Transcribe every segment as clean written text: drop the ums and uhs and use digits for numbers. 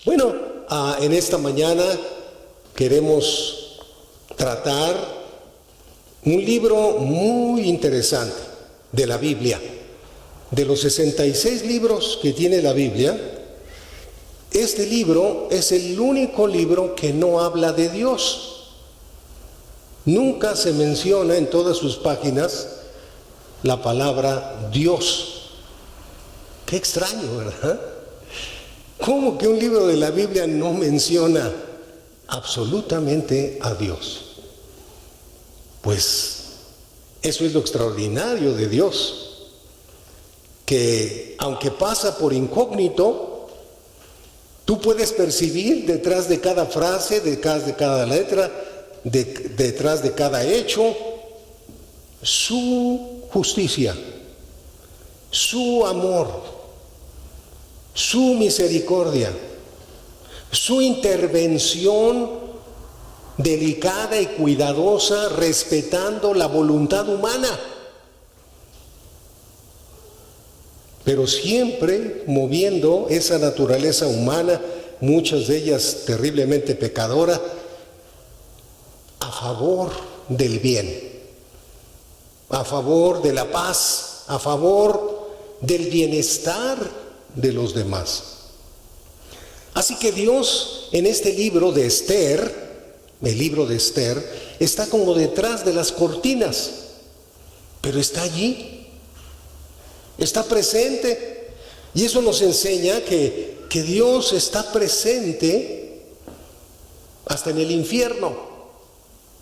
Bueno, en esta mañana queremos tratar un libro muy interesante de la Biblia. De los 66 libros que tiene la Biblia, este libro es el único libro que no habla de Dios. Nunca se menciona en todas sus páginas la palabra Dios. Qué extraño, ¿verdad? ¿Cómo que un libro de la Biblia no menciona absolutamente a Dios? Pues eso es lo extraordinario de Dios, que aunque pasa por incógnito, tú puedes percibir detrás de cada frase, detrás de cada letra, detrás de cada hecho, su justicia, su amor, su misericordia, su intervención delicada y cuidadosa, respetando la voluntad humana, pero siempre moviendo esa naturaleza humana, muchas de ellas terriblemente pecadora, a favor del bien, a favor de la paz, a favor del bienestar de los demás. Así que Dios en este libro de Esther, el libro de Esther, está como detrás de las cortinas, pero está allí, está presente, y eso nos enseña que Dios está presente hasta en el infierno.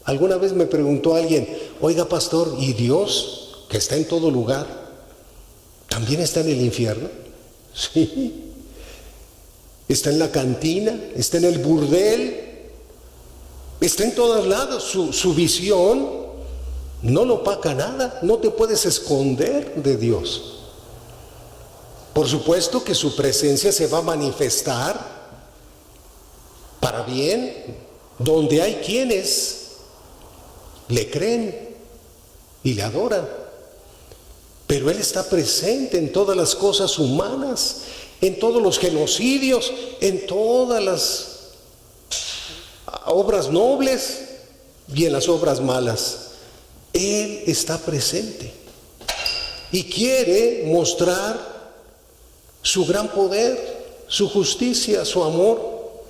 Alguna vez me preguntó alguien: oiga, pastor, ¿y Dios, que está en todo lugar, también está en el infierno? Sí, está en la cantina, está en el burdel, está en todos lados. Su visión no lo opaca nada, no te puedes esconder de Dios. Por supuesto que su presencia se va a manifestar para bien, donde hay quienes le creen y le adoran. Pero Él está presente en todas las cosas humanas, en todos los genocidios, en todas las obras nobles y en las obras malas. Él está presente y quiere mostrar su gran poder, su justicia, su amor.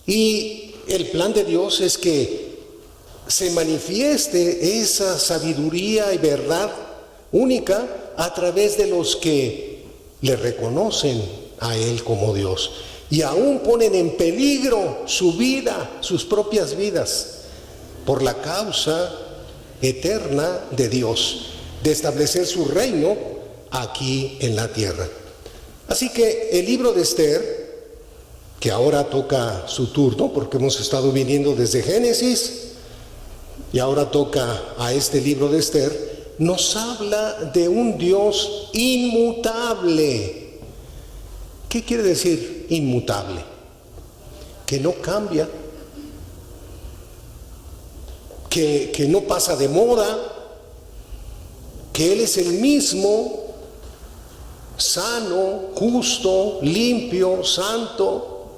Y el plan de Dios es que se manifieste esa sabiduría y verdad única a través de los que le reconocen a Él como Dios y aún ponen en peligro su vida, sus propias vidas, por la causa eterna de Dios, de establecer su reino aquí en la tierra. Así que el libro de Esther, que ahora toca su turno, porque hemos estado viniendo desde Génesis y ahora toca a este libro de Esther, nos habla de un Dios inmutable. ¿Qué quiere decir inmutable? Que no cambia, que no pasa de moda, que Él es el mismo, sano, justo, limpio, santo,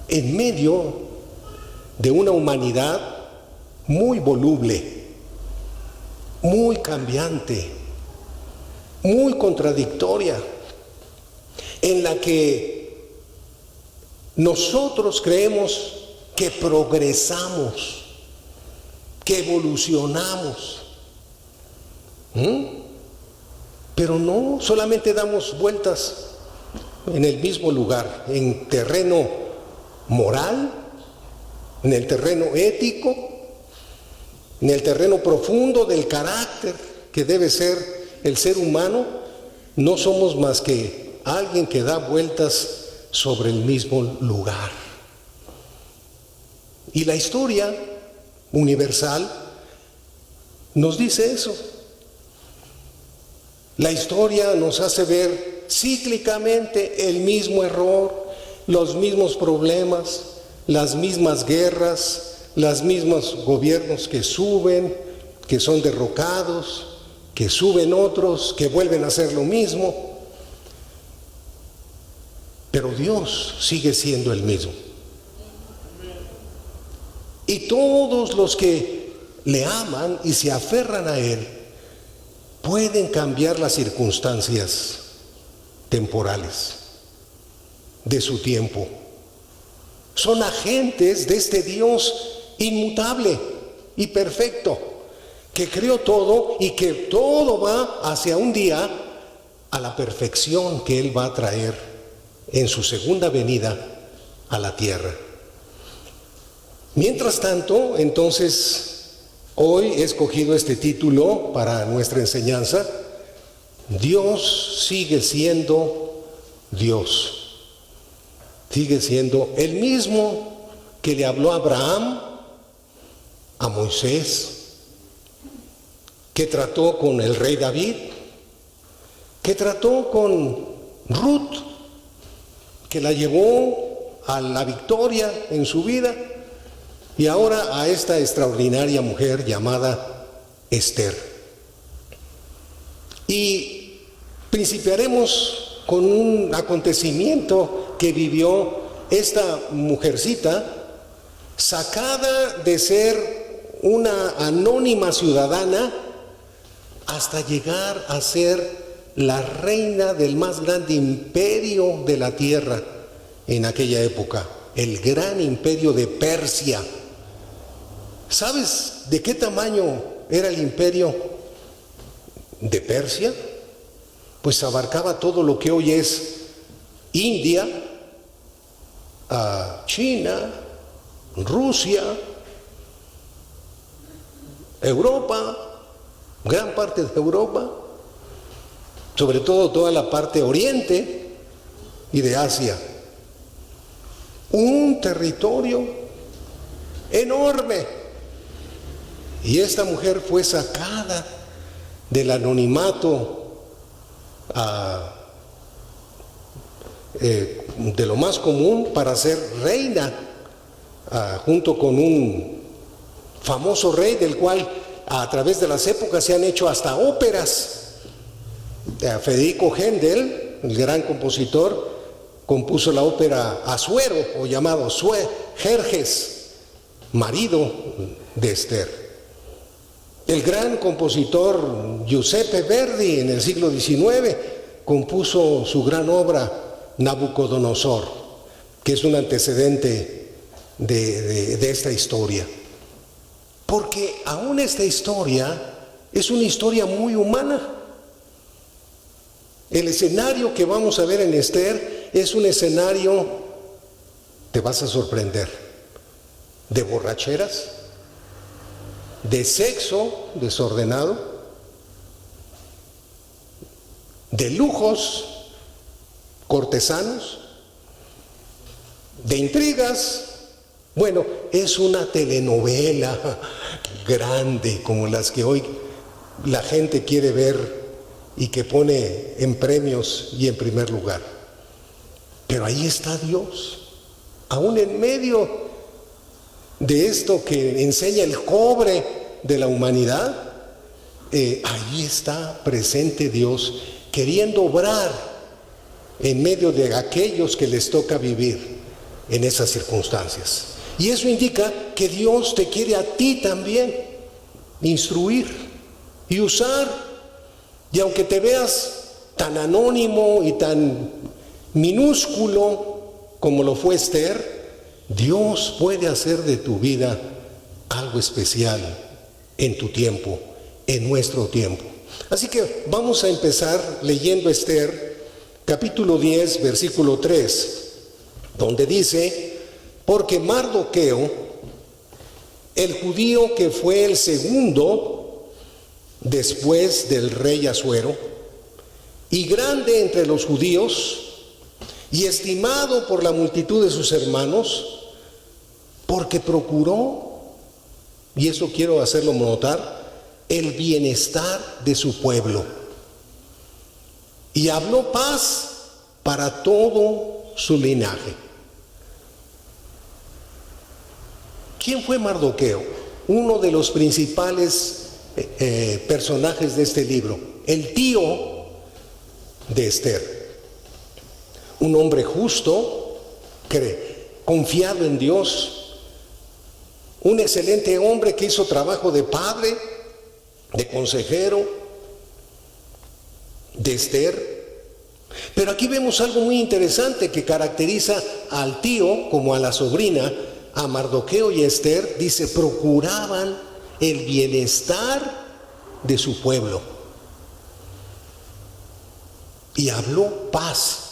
en medio de una humanidad muy voluble, muy cambiante, muy contradictoria, en la que nosotros creemos que progresamos, que evolucionamos, pero no, solamente damos vueltas en el mismo lugar, en terreno moral, en el terreno ético, en el terreno profundo del carácter que debe ser el ser humano. No somos más que alguien que da vueltas sobre el mismo lugar. Y la historia universal nos dice eso. La historia nos hace ver cíclicamente el mismo error, los mismos problemas, las mismas guerras, los mismos gobiernos que suben, que son derrocados, que suben otros, que vuelven a hacer lo mismo. pero Dios sigue siendo el mismo. Y todos los que le aman y se aferran a Él pueden cambiar las circunstancias temporales de su tiempo. Son agentes de este Dios inmutable y perfecto, que creó todo y que todo va hacia un día a la perfección que Él va a traer en su segunda venida a la tierra. Mientras tanto, entonces, hoy he escogido este título para nuestra enseñanza: Dios sigue siendo Dios. Sigue siendo el mismo que le habló a Abraham, a Moisés, que trató con el rey David, que trató con Ruth, que la llevó a la victoria en su vida, y ahora a esta extraordinaria mujer llamada Esther. Y principiaremos con un acontecimiento que vivió esta mujercita, sacada de ser una anónima ciudadana hasta llegar a ser la reina del más grande imperio de la tierra en aquella época, el gran imperio de Persia. ¿Sabes de qué tamaño era el imperio de Persia? Pues abarcaba todo lo que hoy es India, China, Rusia, Europa, gran parte de Europa, sobre todo toda la parte oriente y de Asia. Un territorio enorme. Y esta mujer fue sacada del anonimato de lo más común para ser reina, junto con un famoso rey del cual a través de las épocas se han hecho hasta óperas. Federico Händel, el gran compositor, compuso la ópera Asuero, o llamado Jerjes, marido de Esther. El gran compositor Giuseppe Verdi, en el siglo XIX, compuso su gran obra Nabucodonosor, que es un antecedente de esta historia. Porque aún esta historia es una historia muy humana. El escenario que vamos a ver en Esther es un escenario, te vas a sorprender, de borracheras, de sexo desordenado, de lujos cortesanos, de intrigas. Bueno, es una telenovela grande como las que hoy la gente quiere ver y que pone en premios y en primer lugar. Pero ahí está Dios, aún en medio de esto que enseña el cobre de la humanidad. Ahí está presente Dios, queriendo obrar en medio de aquellos que les toca vivir en esas circunstancias. Y eso indica que Dios te quiere a ti también instruir y usar. Y aunque te veas tan anónimo y tan minúsculo como lo fue Esther, Dios puede hacer de tu vida algo especial en tu tiempo, en nuestro tiempo. Así que vamos a empezar leyendo Esther, capítulo 10, versículo 3, donde dice: porque Mardoqueo, el judío que fue el segundo después del rey Asuero, y grande entre los judíos, y estimado por la multitud de sus hermanos, porque procuró, y eso quiero hacerlo notar, el bienestar de su pueblo, y habló paz para todo su linaje. ¿Quién fue Mardoqueo? Uno de los principales personajes de este libro, el tío de Esther. un hombre justo, confiado en Dios, un excelente hombre que hizo trabajo de padre, de consejero, de Esther. Pero aquí vemos algo muy interesante que caracteriza al tío como a la sobrina, a Mardoqueo y a Esther. Dice, procuraban el bienestar de su pueblo. Y habló paz.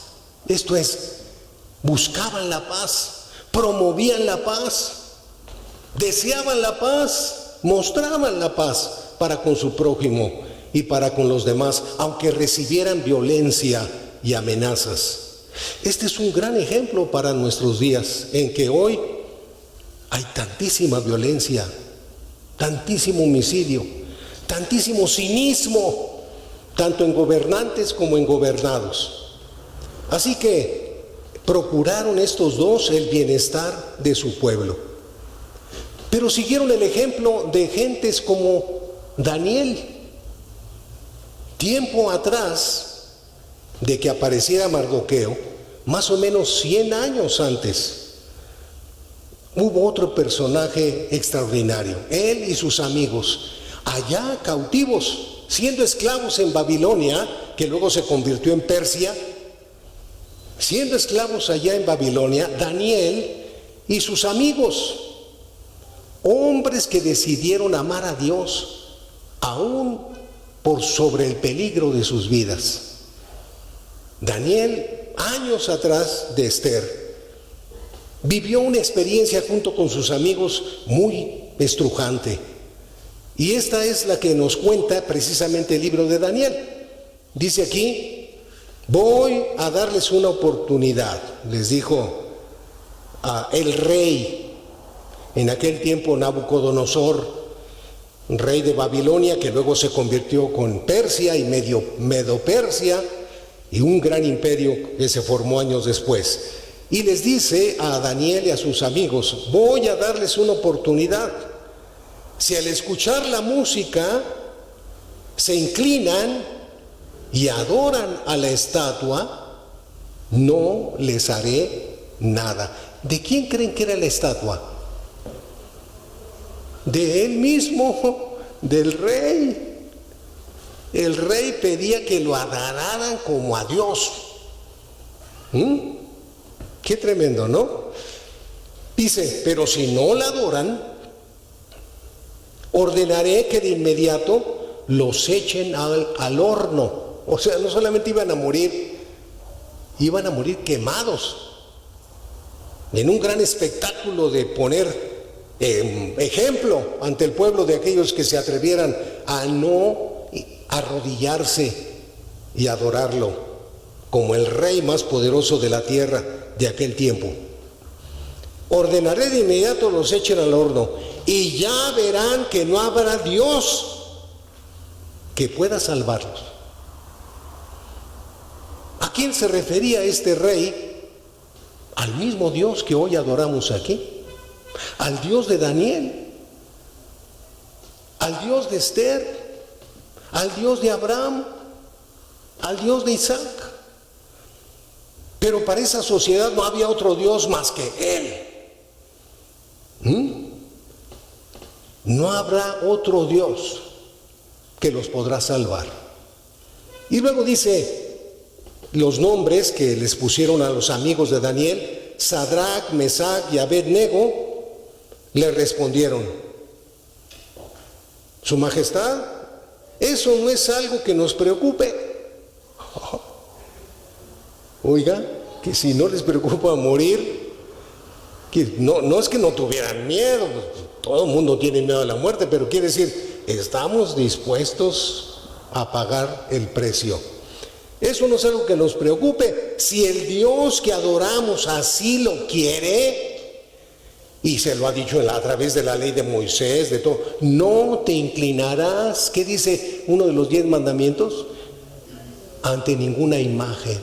Esto es, buscaban la paz, promovían la paz, deseaban la paz, mostraban la paz para con su prójimo y para con los demás, aunque recibieran violencia y amenazas. Este es un gran ejemplo para nuestros días, en que hoy hay tantísima violencia, tantísimo homicidio, tantísimo cinismo, tanto en gobernantes como en gobernados. Así que procuraron estos dos el bienestar de su pueblo. Pero siguieron el ejemplo de gentes como Daniel. Tiempo atrás de que apareciera Mardoqueo, más o menos 100 años antes, hubo otro personaje extraordinario, él y sus amigos, allá cautivos, siendo esclavos en Babilonia, que luego se convirtió en Persia. Siendo esclavos allá en Babilonia, Daniel y sus amigos, hombres que decidieron amar a Dios, aún por sobre el peligro de sus vidas. Daniel, años atrás de Esther, vivió una experiencia junto con sus amigos muy estrujante. Y esta es la que nos cuenta precisamente el libro de Daniel. Dice aquí, voy a darles una oportunidad, les dijo el rey, en aquel tiempo Nabucodonosor, rey de Babilonia, que luego se convirtió con Persia y Medo-Persia, y un gran imperio que se formó años después. Y les dice a Daniel y a sus amigos, voy a darles una oportunidad. Si al escuchar la música se inclinan y adoran a la estatua, no les haré nada. ¿De quién creen que era la estatua? De él mismo, del rey. El rey pedía que lo adoraran como a Dios. Qué tremendo, ¿no? Dice, pero si no la adoran, ordenaré que de inmediato los echen al horno. O sea, no solamente iban a morir quemados, en un gran espectáculo de poner ejemplo ante el pueblo de aquellos que se atrevieran a no arrodillarse y adorarlo como el rey más poderoso de la tierra de aquel tiempo. Ordenaré de inmediato los echen al horno, y ya verán que no habrá Dios que pueda salvarlos. ¿A quién se refería este rey? Al mismo Dios que hoy adoramos aquí, al Dios de Daniel, al Dios de Esther, al Dios de Abraham, al Dios de Isaac. Pero para esa sociedad no había otro Dios más que Él. No habrá otro Dios que los podrá salvar. Y luego dice los nombres que les pusieron a los amigos de Daniel: Sadrach, Mesach y Abed-Nego. Le respondieron: Su Majestad, eso no es algo que nos preocupe. Oiga, que si no les preocupa morir, que no es que no tuvieran miedo, todo el mundo tiene miedo a la muerte, pero quiere decir, estamos dispuestos a pagar el precio. Eso no es algo que nos preocupe. Si el Dios que adoramos así lo quiere, y se lo ha dicho a través de la ley de Moisés, de todo, no te inclinarás, ¿qué dice uno de los 10 mandamientos? Ante ninguna imagen,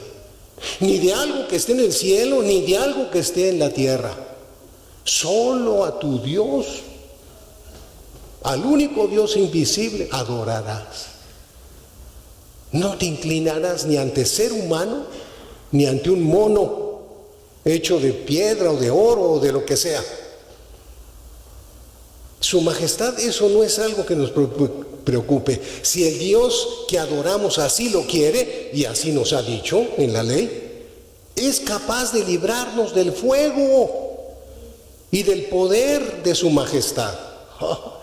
ni de algo que esté en el cielo, ni de algo que esté en la tierra. Solo a tu Dios, al único Dios invisible, adorarás. No te inclinarás ni ante ser humano, ni ante un mono hecho de piedra o de oro o de lo que sea. Su majestad, eso no es algo que nos preocupe. Si el Dios que adoramos así lo quiere, y así nos ha dicho en la ley, es capaz de librarnos del fuego y del poder de su majestad. ¡Oh!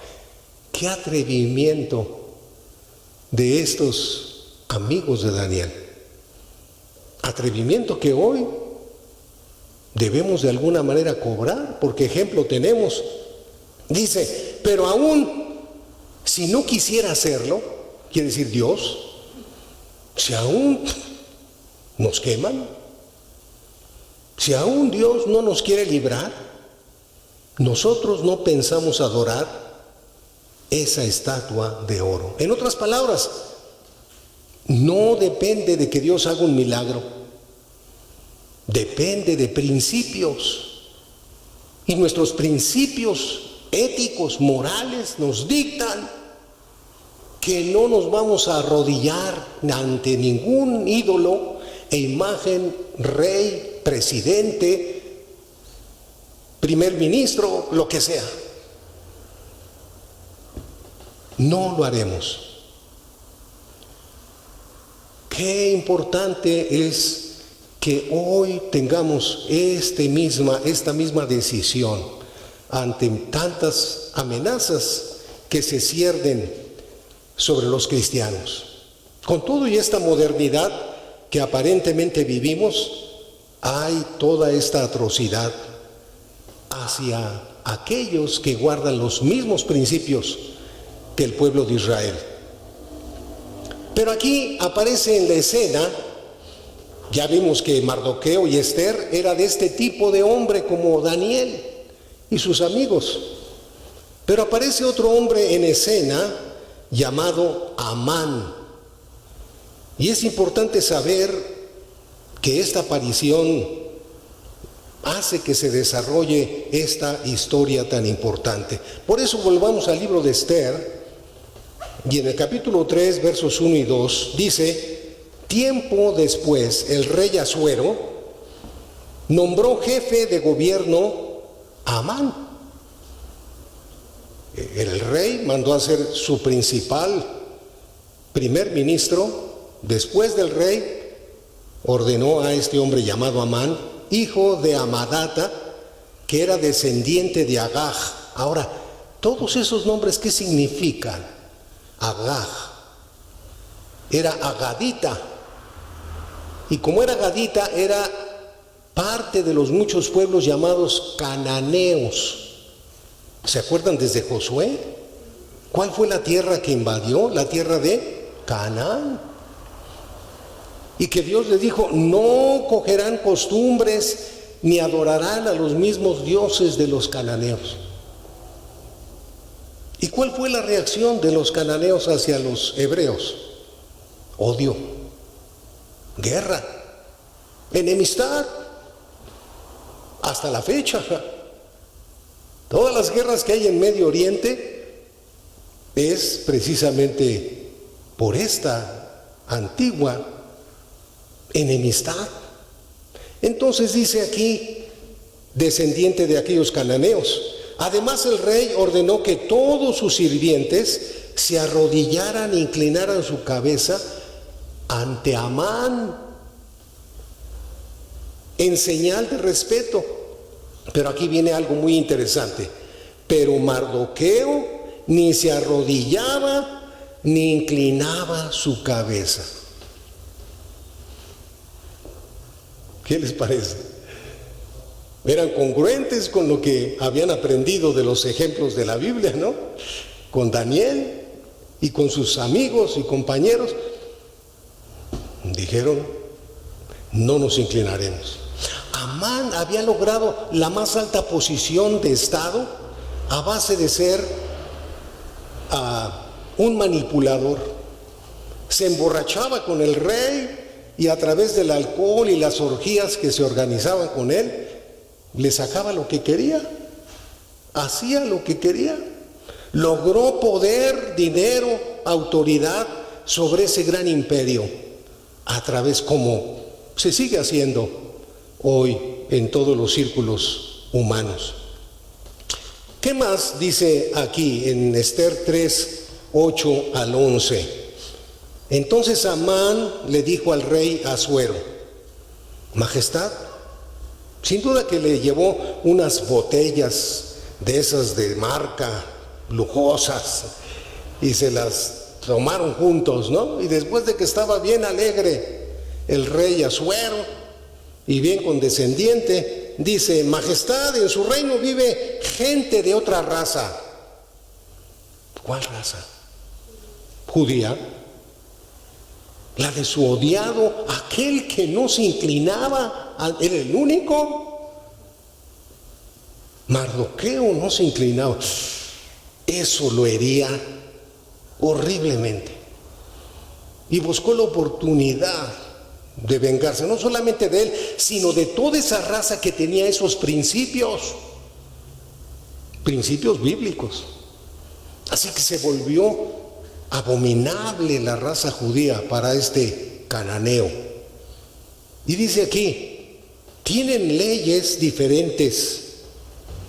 ¡Qué atrevimiento de estos amigos de Daniel! Atrevimiento que hoy debemos de alguna manera cobrar, porque ejemplo tenemos. Dice, pero aún si no quisiera hacerlo, quiere decir Dios, si aún nos queman, si aún Dios no nos quiere librar, nosotros no pensamos adorar esa estatua de oro. En otras palabras, no depende de que Dios haga un milagro, depende de principios. Y nuestros principios éticos, morales, nos dictan que no nos vamos a arrodillar ante ningún ídolo e imagen, rey, presidente, primer ministro, lo que sea. No lo haremos. Qué importante es que hoy tengamos esta misma decisión ante tantas amenazas que se ciernen sobre los cristianos. Con todo y esta modernidad que aparentemente vivimos, hay toda esta atrocidad hacia aquellos que guardan los mismos principios que el pueblo de Israel. Pero aquí aparece en la escena, ya vimos que Mardoqueo y Esther era de este tipo de hombre como Daniel y sus amigos. Pero aparece otro hombre en escena llamado Amán. Y es importante saber que esta aparición hace que se desarrolle esta historia tan importante. Por eso volvamos al libro de Esther, y en el capítulo 3, versos 1 y 2, dice: tiempo después, el rey Asuero nombró jefe de gobierno a Amán. El rey mandó a ser su principal primer ministro. Después del rey, ordenó a este hombre llamado Amán, hijo de Amadata, que era descendiente de Agag. Ahora, todos esos nombres, ¿qué significan? Agag era agadita, y como era agadita, era parte de los muchos pueblos llamados cananeos. ¿Se acuerdan desde Josué? ¿Cuál fue la tierra que invadió? La tierra de Canaán. Y que Dios le dijo: no cogerán costumbres ni adorarán a los mismos dioses de los cananeos. ¿Y cuál fue la reacción de los cananeos hacia los hebreos? Odio, guerra, enemistad. Hasta la fecha, todas las guerras que hay en Medio Oriente es precisamente por esta antigua enemistad. Entonces dice aquí, descendiente de aquellos cananeos. Además, el rey ordenó que todos sus sirvientes se arrodillaran e inclinaran su cabeza ante Amán en señal de respeto. Pero aquí viene algo muy interesante. Pero Mardoqueo ni se arrodillaba ni inclinaba su cabeza. ¿Qué les parece? Eran congruentes con lo que habían aprendido de los ejemplos de la Biblia, ¿no? Con Daniel y con sus amigos y compañeros. Dijeron: no nos inclinaremos. Amán había logrado la más alta posición de Estado a base de ser un manipulador. Se emborrachaba con el rey y a través del alcohol y las orgías que se organizaban con él, le sacaba lo que quería, hacía lo que quería. Logró poder, dinero, autoridad sobre ese gran imperio a través como se sigue haciendo hoy en todos los círculos humanos. ¿Qué más dice aquí en Esther 3, 8 al 11? Entonces Amán le dijo al rey Asuero: Majestad, sin duda que le llevó unas botellas de esas de marca lujosas y se las tomaron juntos, ¿no? Y después de que estaba bien alegre el rey Asuero y bien condescendiente, dice: Majestad, en su reino vive gente de otra raza. ¿Cuál raza? Judía. La de su odiado, aquel que no se inclinaba, era el único. Mardoqueo no se inclinaba. Eso lo hería horriblemente. Y buscó la oportunidad de vengarse, no solamente de él, sino de toda esa raza que tenía esos principios bíblicos. Así que se volvió abominable la raza judía para este cananeo. Y dice aquí, tienen leyes diferentes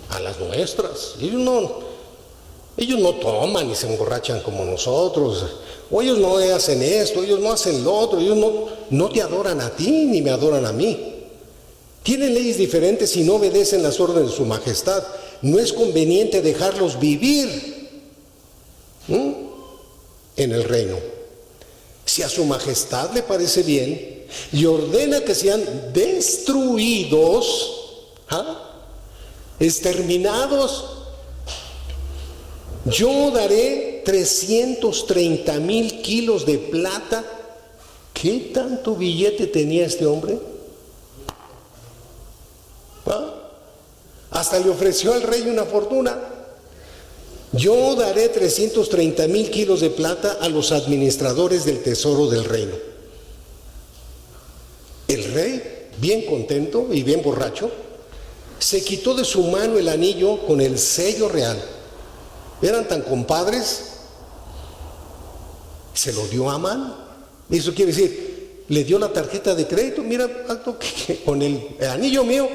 a las nuestras. Ellos no toman y se emborrachan como nosotros, o ellos no hacen esto, ellos no hacen lo otro, ellos no te adoran a ti ni me adoran a mí. Tienen leyes diferentes y no obedecen las órdenes de su majestad. No es conveniente dejarlos vivir en el reino. Si a su majestad le parece bien y ordena que sean destruidos, exterminados, yo daré 330,000 kilos de plata. ¿Qué tanto billete tenía este hombre? Hasta le ofreció al rey una fortuna. Yo daré 330,000 kilos de plata a los administradores del tesoro del reino. El rey, bien contento y bien borracho, se quitó de su mano el anillo con el sello real. Eran tan compadres, se lo dio a Amán. Eso quiere decir, le dio la tarjeta de crédito. Mira, con el anillo mío,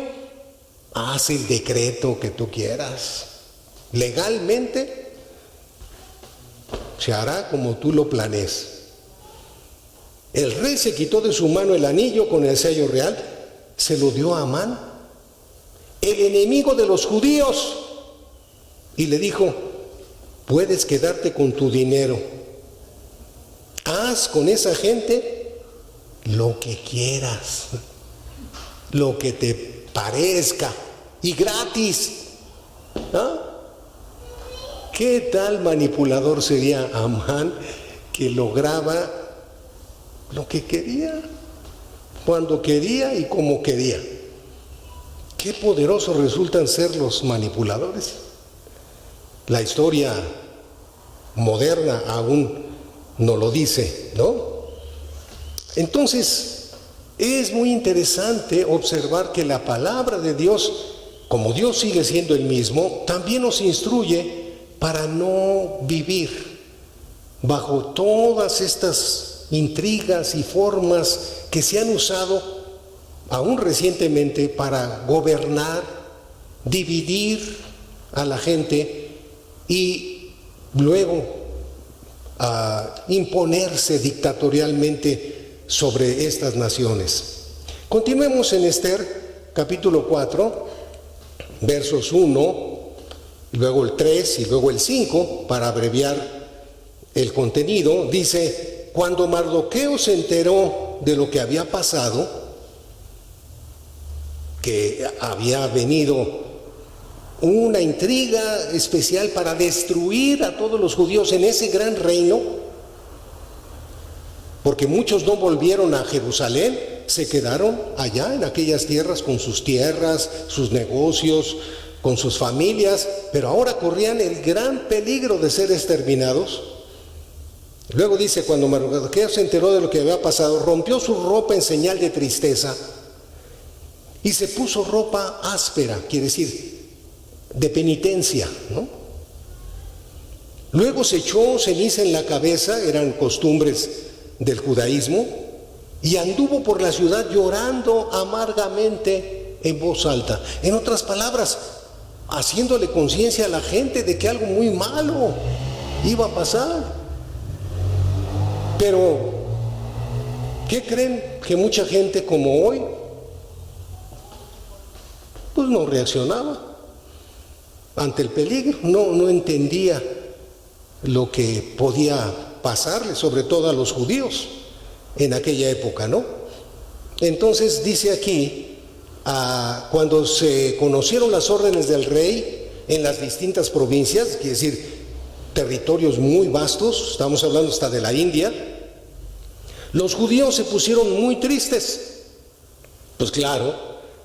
haz el decreto que tú quieras. Legalmente se hará como tú lo planees. El rey se quitó de su mano el anillo con el sello real, se lo dio a Amán, el enemigo de los judíos, y le dijo: puedes quedarte con tu dinero, haz con esa gente lo que quieras, lo que te parezca, y gratis. ¿Qué tal manipulador sería Amán, que lograba lo que quería, cuando quería y como quería? Qué poderosos resultan ser los manipuladores. La historia moderna aún no lo dice, ¿no? Entonces, es muy interesante observar que la palabra de Dios, como Dios sigue siendo el mismo, también nos instruye para no vivir bajo todas estas intrigas y formas que se han usado aún recientemente para gobernar, dividir a la gente y luego imponerse dictatorialmente sobre estas naciones. Continuemos en Esther, capítulo 4, versos 1, y luego el 3 y luego el 5, para abreviar el contenido. Dice: cuando Mardoqueo se enteró de lo que había pasado, que había venido una intriga especial para destruir a todos los judíos en ese gran reino, porque muchos no volvieron a Jerusalén, se quedaron allá en aquellas tierras con sus tierras, sus negocios, con sus familias, pero ahora corrían el gran peligro de ser exterminados. Luego dice: cuando Mardoqueo se enteró de lo que había pasado, rompió su ropa en señal de tristeza y se puso ropa áspera, quiere decir de penitencia, ¿no? Luego se echó ceniza en la cabeza, eran costumbres del judaísmo, y anduvo por la ciudad llorando amargamente en voz alta. En otras palabras, haciéndole conciencia a la gente de que algo muy malo iba a pasar. Pero, ¿qué creen? Que mucha gente como hoy, pues no reaccionaba ante el peligro, no entendía lo que podía pasarle, sobre todo a los judíos en aquella época, ¿no? Entonces dice aquí, cuando se conocieron las órdenes del rey en las distintas provincias, quiere decir, territorios muy vastos, estamos hablando hasta de la India, los judíos se pusieron muy tristes. Pues claro,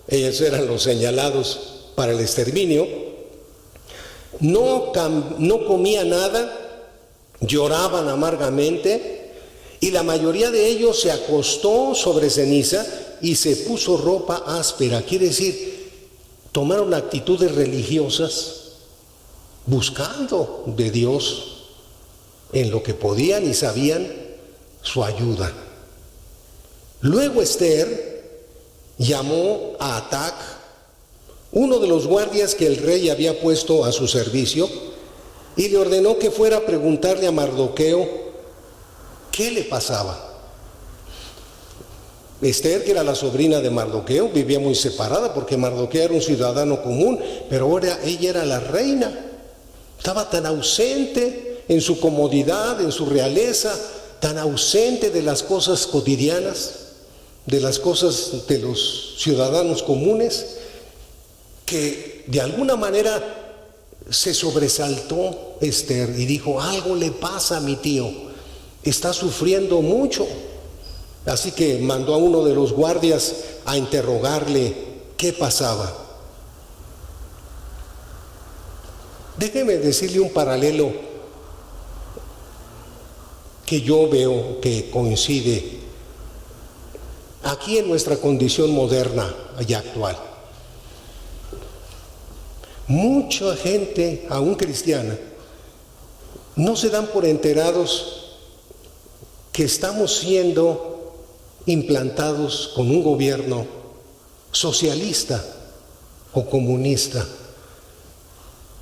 ellos eran los señalados para el exterminio. No comían nada, lloraban amargamente, y la mayoría de ellos se acostó sobre ceniza y se puso ropa áspera. Quiere decir, tomaron actitudes religiosas buscando de Dios en lo que podían y sabían su ayuda. Luego Esther llamó a Atac, uno de los guardias que el rey había puesto a su servicio, y le ordenó que fuera a preguntarle a Mardoqueo qué le pasaba. Esther, que era la sobrina de Mardoqueo, vivía muy separada porque Mardoqueo era un ciudadano común, pero ahora ella era la reina. Estaba tan ausente en su comodidad, en su realeza, tan ausente de las cosas cotidianas, de las cosas de los ciudadanos comunes, que de alguna manera se sobresaltó Esther y dijo: algo le pasa a mi tío, está sufriendo mucho. Así que mandó a uno de los guardias a interrogarle qué pasaba. Déjeme decirle un paralelo que yo veo que coincide aquí en nuestra condición moderna y actual. Mucha gente, aún cristiana, no se dan por enterados que estamos siendo implantados con un gobierno socialista o comunista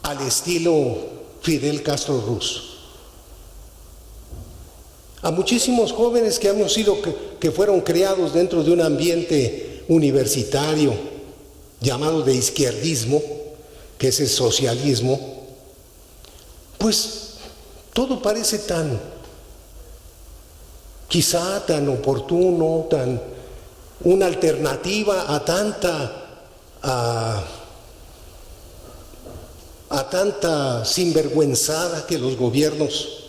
al estilo Fidel Castro Ruz. A muchísimos jóvenes que fueron criados dentro de un ambiente universitario llamado de izquierdismo, que es el socialismo, pues todo parece quizá tan oportuno, una alternativa a tanta sinvergüenzada que los gobiernos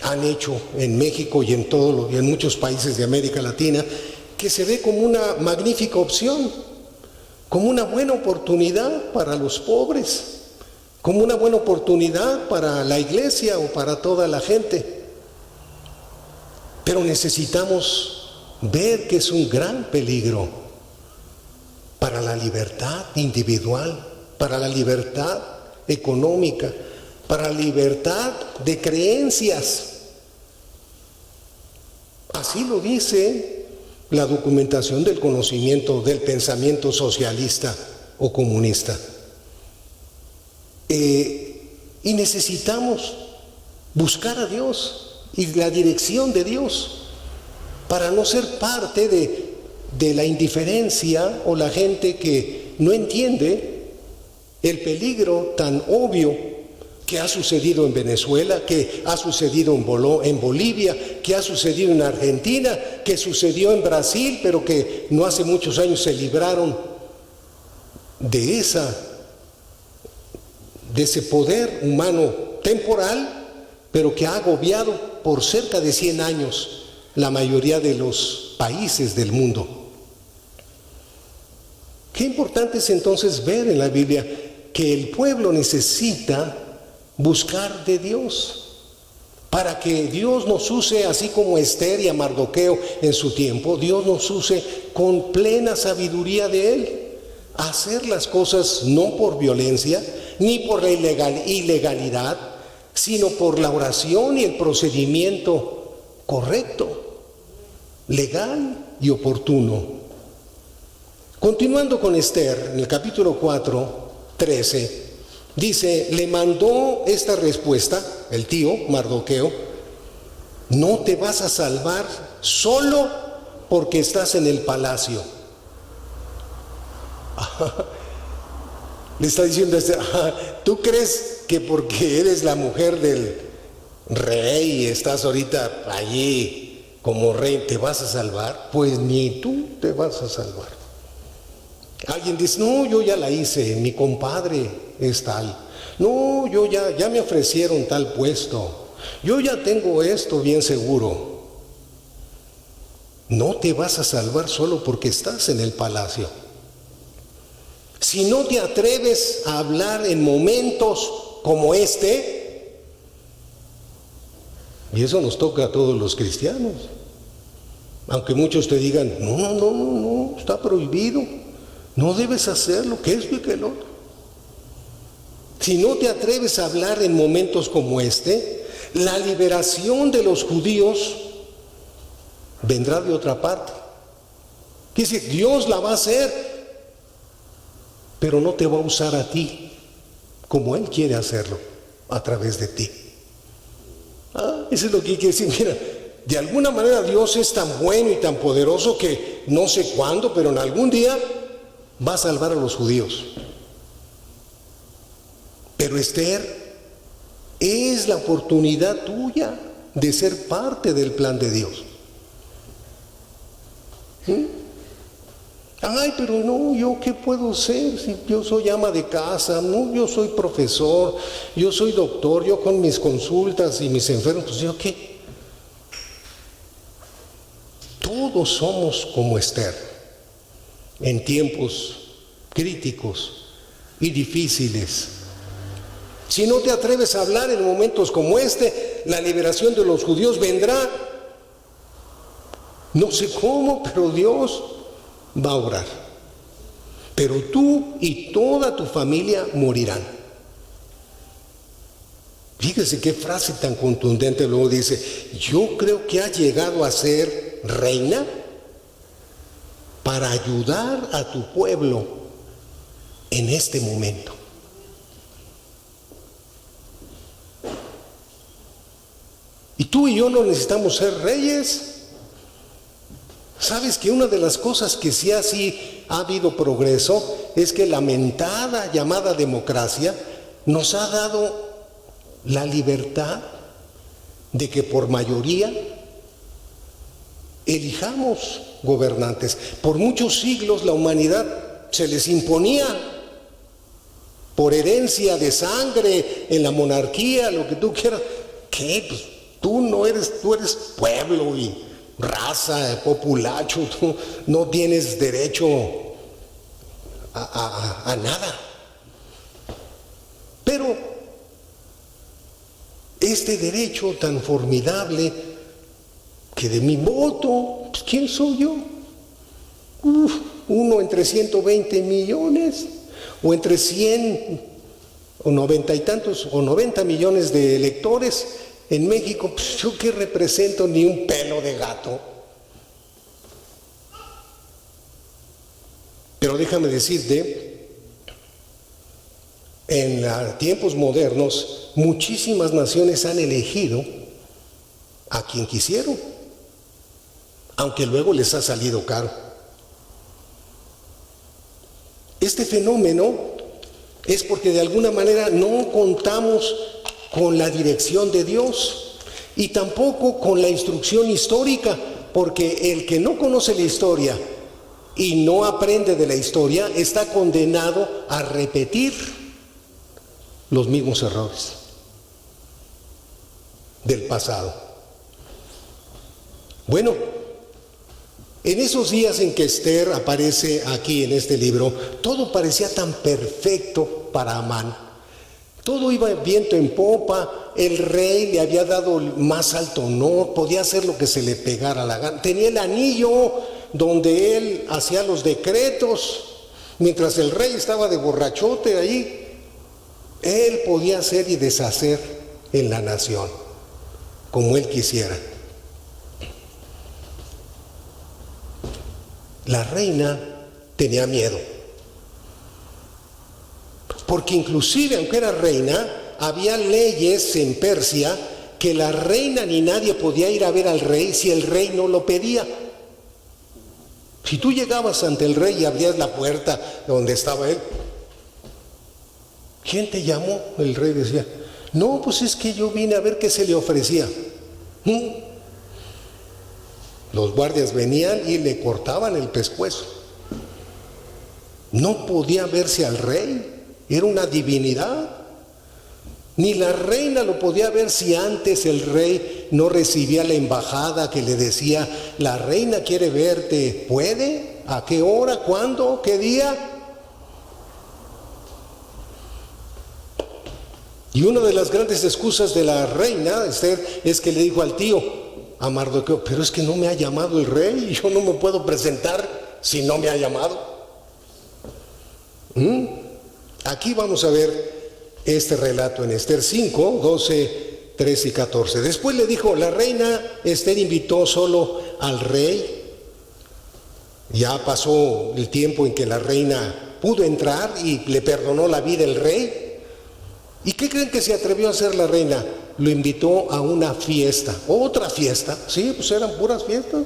han hecho en México y en muchos países de América Latina, que se ve como una magnífica opción, como una buena oportunidad para los pobres, como una buena oportunidad para la iglesia o para toda la gente. Pero necesitamos ver que es un gran peligro para la libertad individual, para la libertad económica, para la libertad de creencias. Así lo dice la documentación del conocimiento del pensamiento socialista o comunista. Y necesitamos buscar a Dios y la dirección de Dios para no ser parte de la indiferencia o la gente que no entiende el peligro tan obvio que ha sucedido en Venezuela, que ha sucedido en Bolivia, que ha sucedido en Argentina, que sucedió en Brasil, pero que no hace muchos años se libraron de ese poder humano temporal, pero que ha agobiado por cerca de 100 años la mayoría de los países del mundo. Qué importante es entonces ver en la Biblia que el pueblo necesita buscar de Dios para que Dios nos use, así como Esther y a Mardoqueo en su tiempo. Dios nos use con plena sabiduría de Él, a hacer las cosas no por violencia ni por la ilegalidad, sino por la oración y el procedimiento correcto. legal y oportuno. Continuando con Esther, en el capítulo 4, 13, dice, le mandó esta respuesta, el tío Mardoqueo: no te vas a salvar solo porque estás en el palacio. Le está diciendo, ¿tú crees que porque eres la mujer del rey y estás ahorita allí como rey te vas a salvar? Pues ni tú te vas a salvar. Alguien dice, no, yo ya la hice, mi compadre es tal. No, yo ya me ofrecieron tal puesto. Yo ya tengo esto bien seguro. No te vas a salvar solo porque estás en el palacio. Si no te atreves a hablar en momentos como este, y eso nos toca a todos los cristianos, aunque muchos te digan, no, está prohibido, no debes hacerlo, que esto y que lo otro. Si no te atreves a hablar en momentos como este, la liberación de los judíos vendrá de otra parte. Quiere decir, Dios la va a hacer, pero no te va a usar a ti como Él quiere hacerlo, a través de ti. Eso es lo que quiere decir. Mira, de alguna manera Dios es tan bueno y tan poderoso que no sé cuándo, pero en algún día va a salvar a los judíos. Pero Esther es la oportunidad tuya de ser parte del plan de Dios. Ay, pero no, ¿yo qué puedo ser? Si yo soy ama de casa, no, yo soy profesor, yo soy doctor, yo con mis consultas y mis enfermos, pues ¿yo qué? Todos somos como Esther, en tiempos críticos y difíciles. Si no te atreves a hablar en momentos como este, la liberación de los judíos vendrá. No sé cómo, pero Dios va a obrar. Pero tú y toda tu familia morirán. Fíjese qué frase tan contundente. Luego dice, yo creo que ha llegado a ser reina para ayudar a tu pueblo en este momento. Y tú y yo no necesitamos ser reyes. ¿Sabes que una de las cosas que sí ha habido progreso es que la mentada llamada democracia nos ha dado la libertad de que por mayoría elijamos gobernantes? Por muchos siglos la humanidad se les imponía por herencia de sangre en la monarquía, lo que tú quieras. ¿Qué? Pues tú eres pueblo y raza, populacho, tú no tienes derecho a nada. Pero este derecho tan formidable, que de mi voto, pues ¿quién soy yo? Uno entre 120 millones, o entre 100 o 90 y tantos, o 90 millones de electores en México, pues yo que represento ni un pelo de gato. Pero déjame decirte, en tiempos modernos, muchísimas naciones han elegido a quien quisieron, aunque luego les ha salido caro. Este fenómeno es porque de alguna manera no contamos con la dirección de Dios y tampoco con la instrucción histórica, porque el que no conoce la historia y no aprende de la historia está condenado a repetir los mismos errores del pasado. Bueno, en esos días en que Esther aparece aquí en este libro, todo parecía tan perfecto para Amán. Todo iba viento en popa, el rey le había dado el más alto honor, podía hacer lo que se le pegara la gana. Tenía el anillo donde él hacía los decretos, mientras el rey estaba de borrachote ahí, él podía hacer y deshacer en la nación, como él quisiera. la reina tenía miedo. Porque inclusive, aunque era reina, había leyes en Persia que la reina ni nadie podía ir a ver al rey si el rey no lo pedía. Si tú llegabas ante el rey y abrías la puerta donde estaba él, ¿quién te llamó? El rey decía, no, pues es que yo vine a ver qué se le ofrecía. Los guardias venían y le cortaban el pescuezo. No podía verse al rey, era una divinidad. Ni la reina lo podía ver si antes el rey no recibía la embajada que le decía, la reina quiere verte, ¿puede? ¿A qué hora? ¿Cuándo? ¿Qué día? Y una de las grandes excusas de la reina, Esther, es que le dijo al tío, a Mardoqueo, pero es que no me ha llamado el rey y yo no me puedo presentar si no me ha llamado. Aquí vamos a ver este relato en Esther 5, 12, 13 y 14. Después le dijo, la reina Esther invitó solo al rey. Ya pasó el tiempo en que la reina pudo entrar y le perdonó la vida el rey. ¿Y qué creen que se atrevió a hacer la reina? Lo invitó a una fiesta, otra fiesta. Sí, pues eran puras fiestas,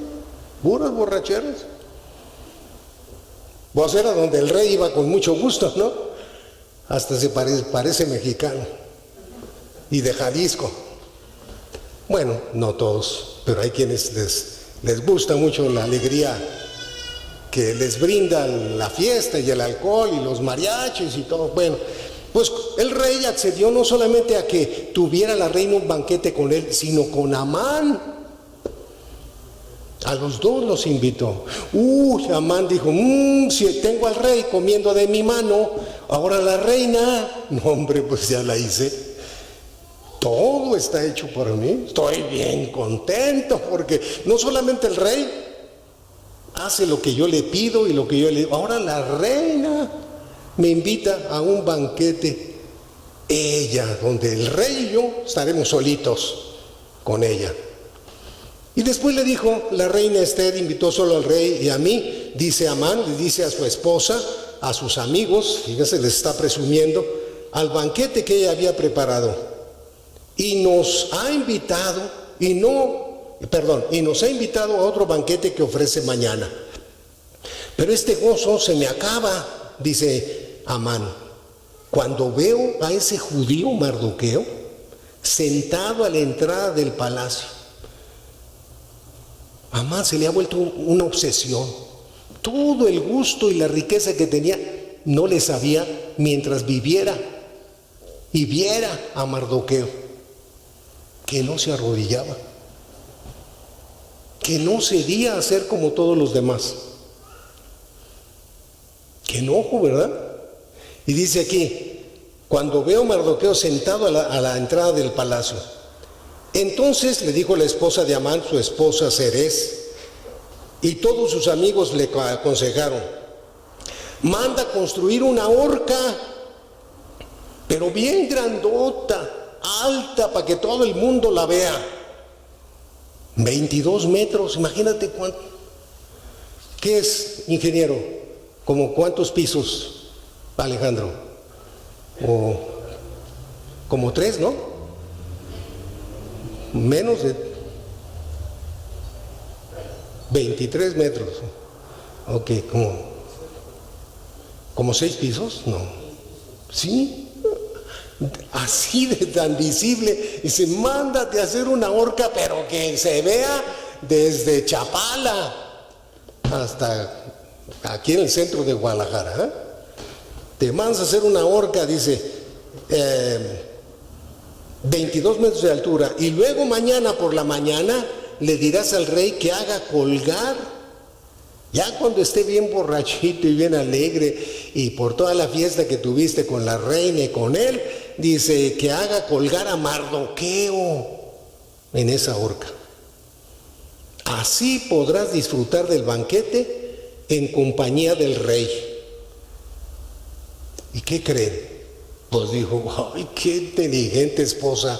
puras borracheras. Pues era donde el rey iba con mucho gusto, ¿no? Hasta se parece mexicano y de Jalisco. Bueno, no todos, pero hay quienes les gusta mucho la alegría que les brinda la fiesta y el alcohol y los mariachis y todo. Bueno, pues el rey accedió no solamente a que tuviera la reina un banquete con él, sino con Amán. A los dos los invitó. Amán dijo, si tengo al rey comiendo de mi mano, ahora la reina, no hombre, pues ya la hice. Todo está hecho por mí. Estoy bien contento porque no solamente el rey hace lo que yo le pido y lo que yo le digo, ahora la reina me invita a un banquete, ella, donde el rey y yo estaremos solitos con ella. Y después le dijo, la reina Esther invitó solo al rey y a mí, dice Amán, le dice a su esposa, a sus amigos, fíjense, les está presumiendo, al banquete que ella había preparado. Y nos ha invitado, y nos ha invitado a otro banquete que ofrece mañana. Pero este gozo se me acaba, dice Amán, cuando veo a ese judío Mardoqueo sentado a la entrada del palacio. Amán se le ha vuelto una obsesión. Todo el gusto y la riqueza que tenía no le sabía mientras viviera y viera a Mardoqueo, que no se arrodillaba, que no cedía a ser como todos los demás. Qué enojo, ¿verdad? Y dice aquí, cuando veo a Mardoqueo sentado a la entrada del palacio, entonces le dijo la esposa de Amán, su esposa Zeres, y todos sus amigos le aconsejaron, manda construir una horca, pero bien grandota, alta, para que todo el mundo la vea. 22 metros, imagínate cuánto. ¿Qué es, ingeniero? ¿Como cuántos pisos, Alejandro? O como 3, ¿no? Menos de 23 metros. Ok, como 6 pisos, no. Sí, así de tan visible. Dice, mándate a hacer una horca, pero que se vea desde Chapala hasta aquí en el centro de Guadalajara. Te mandas a hacer una horca, dice, 22 metros de altura, y luego mañana por la mañana le dirás al rey que haga colgar, ya cuando esté bien borrachito y bien alegre y por toda la fiesta que tuviste con la reina y con él, dice que haga colgar a Mardoqueo en esa horca. Así podrás disfrutar del banquete en compañía del rey. ¿Y qué creen? Pues dijo, ¡ay, qué inteligente esposa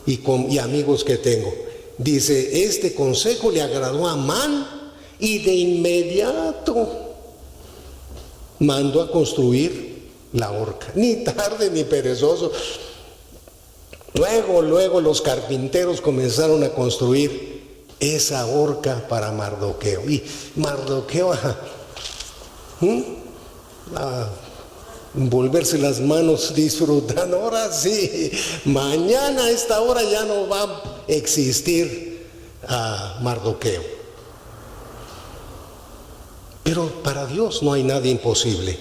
y amigos que tengo! Dice, este consejo le agradó a Amán y de inmediato mandó a construir la horca. Ni tarde ni perezoso. Luego los carpinteros comenzaron a construir esa horca para Mardoqueo. Y Mardoqueo a envolverse las manos disfrutando. Ahora sí, mañana a esta hora ya no va a existir a Mardoqueo. Pero para Dios no hay nada imposible.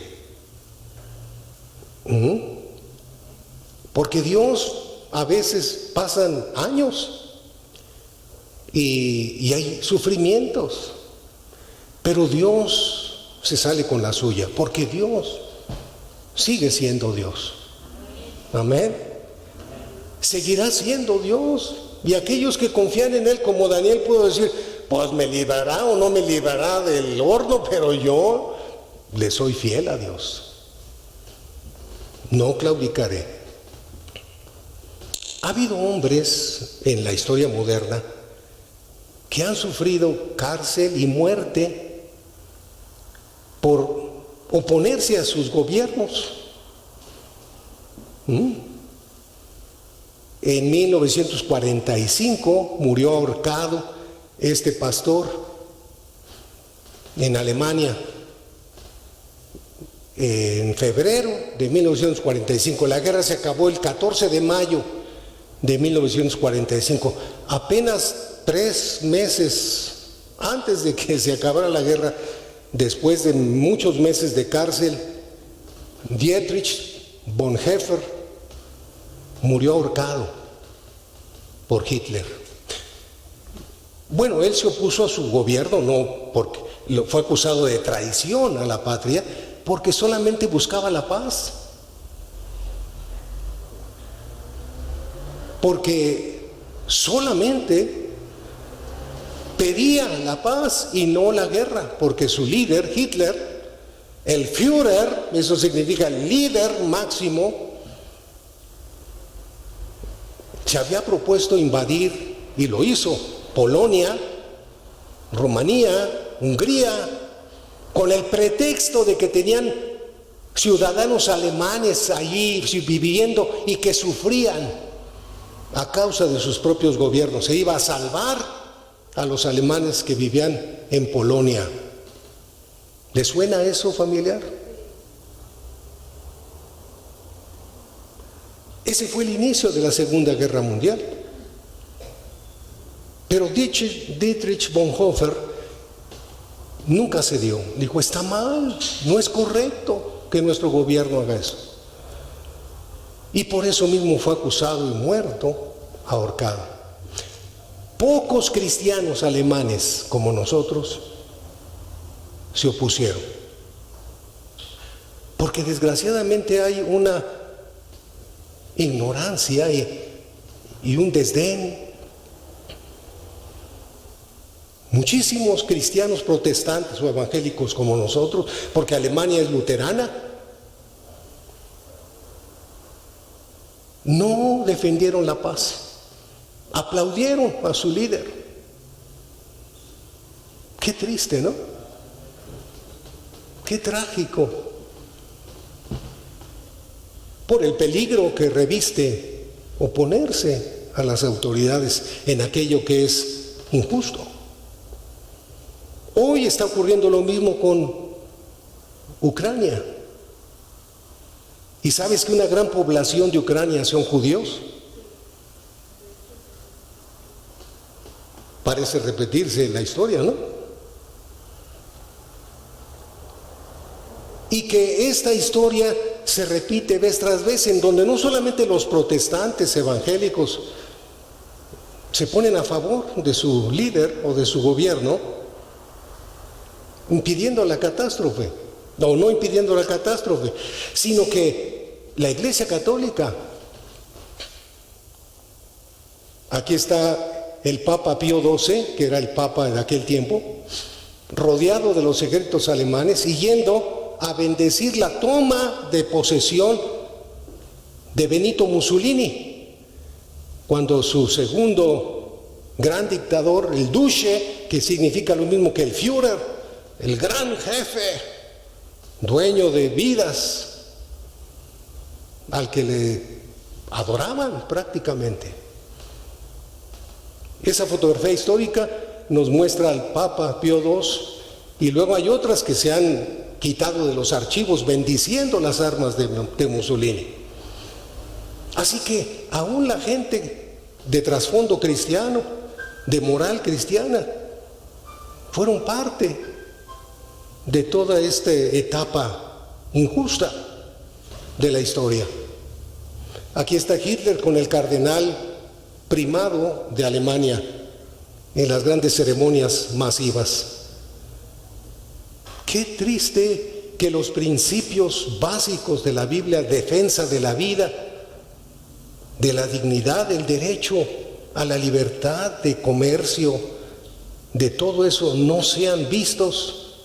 Porque Dios, a veces pasan años y hay sufrimientos, pero Dios se sale con la suya, porque Dios sigue siendo Dios. Amén. Seguirá siendo Dios. Y aquellos que confían en Él, como Daniel, pudo decir, pues me librará o no me librará del horno, pero yo le soy fiel a Dios. No claudicaré. Ha habido hombres en la historia moderna que han sufrido cárcel y muerte por oponerse a sus gobiernos. En 1945 murió ahorcado este pastor en Alemania. En febrero de 1945, la guerra se acabó el 14 de mayo de 1945. Apenas 3 meses antes de que se acabara la guerra, después de muchos meses de cárcel, Dietrich Bonhoeffer murió ahorcado por Hitler. Bueno, él se opuso a su gobierno, no porque fue acusado de traición a la patria, porque solamente buscaba la paz. Porque solamente pedía la paz y no la guerra, porque su líder, Hitler, el Führer, eso significa líder máximo, se había propuesto invadir, y lo hizo, Polonia, Rumanía, Hungría, con el pretexto de que tenían ciudadanos alemanes allí viviendo y que sufrían a causa de sus propios gobiernos. Se iba a salvar a los alemanes que vivían en Polonia. ¿Les suena eso familiar? Ese fue el inicio de la Segunda Guerra Mundial. Pero Dietrich Bonhoeffer nunca cedió. Dijo, está mal, no es correcto que nuestro gobierno haga eso. Y por eso mismo fue acusado y muerto, ahorcado. Pocos cristianos alemanes como nosotros se opusieron. Porque desgraciadamente hay una ignorancia y un desdén. Muchísimos cristianos protestantes o evangélicos como nosotros, porque Alemania es luterana, no defendieron la paz, aplaudieron a su líder. Qué triste, ¿no? Qué trágico. Por el peligro que reviste oponerse a las autoridades en aquello que es injusto. Hoy está ocurriendo lo mismo con Ucrania. ¿Y sabes que una gran población de Ucrania son judíos? Parece repetirse la historia, ¿no? Y que esta historia se repite vez tras vez, en donde no solamente los protestantes evangélicos se ponen a favor de su líder o de su gobierno, impidiendo la catástrofe, o no impidiendo la catástrofe, sino que la Iglesia Católica, aquí está el Papa Pío XII, que era el Papa de aquel tiempo, rodeado de los ejércitos alemanes y yendo a bendecir la toma de posesión de Benito Mussolini, cuando su segundo gran dictador, el Duce, que significa lo mismo que el Führer, el gran jefe, dueño de vidas, al que le adoraban prácticamente. Esa fotografía histórica nos muestra al Papa Pío II, y luego hay otras que se han quitado de los archivos bendiciendo las armas de Mussolini. Así que aún la gente de trasfondo cristiano, de moral cristiana, fueron parte de toda esta etapa injusta de la historia. Aquí está Hitler con el cardenal primado de Alemania en las grandes ceremonias masivas. Qué triste que los principios básicos de la Biblia, defensa de la vida, de la dignidad, del derecho a la libertad de comercio, de todo eso, no sean vistos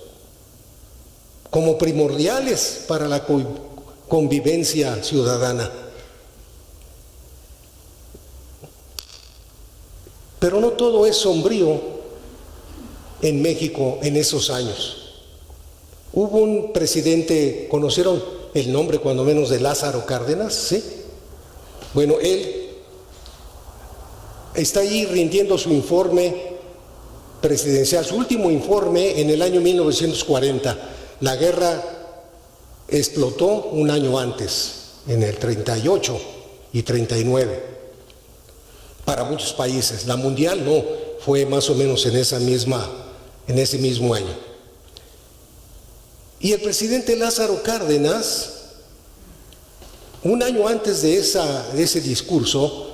como primordiales para la convivencia ciudadana. Pero no todo es sombrío en México en esos años. Hubo un presidente, ¿conocieron el nombre cuando menos de Lázaro Cárdenas? ¿Sí? Bueno, él está ahí rindiendo su informe presidencial, su último informe en el año 1940. La guerra explotó un año antes, en el 38 y 39, para muchos países. La mundial no, fue más o menos en ese mismo año. Y el presidente Lázaro Cárdenas, un año antes de ese discurso,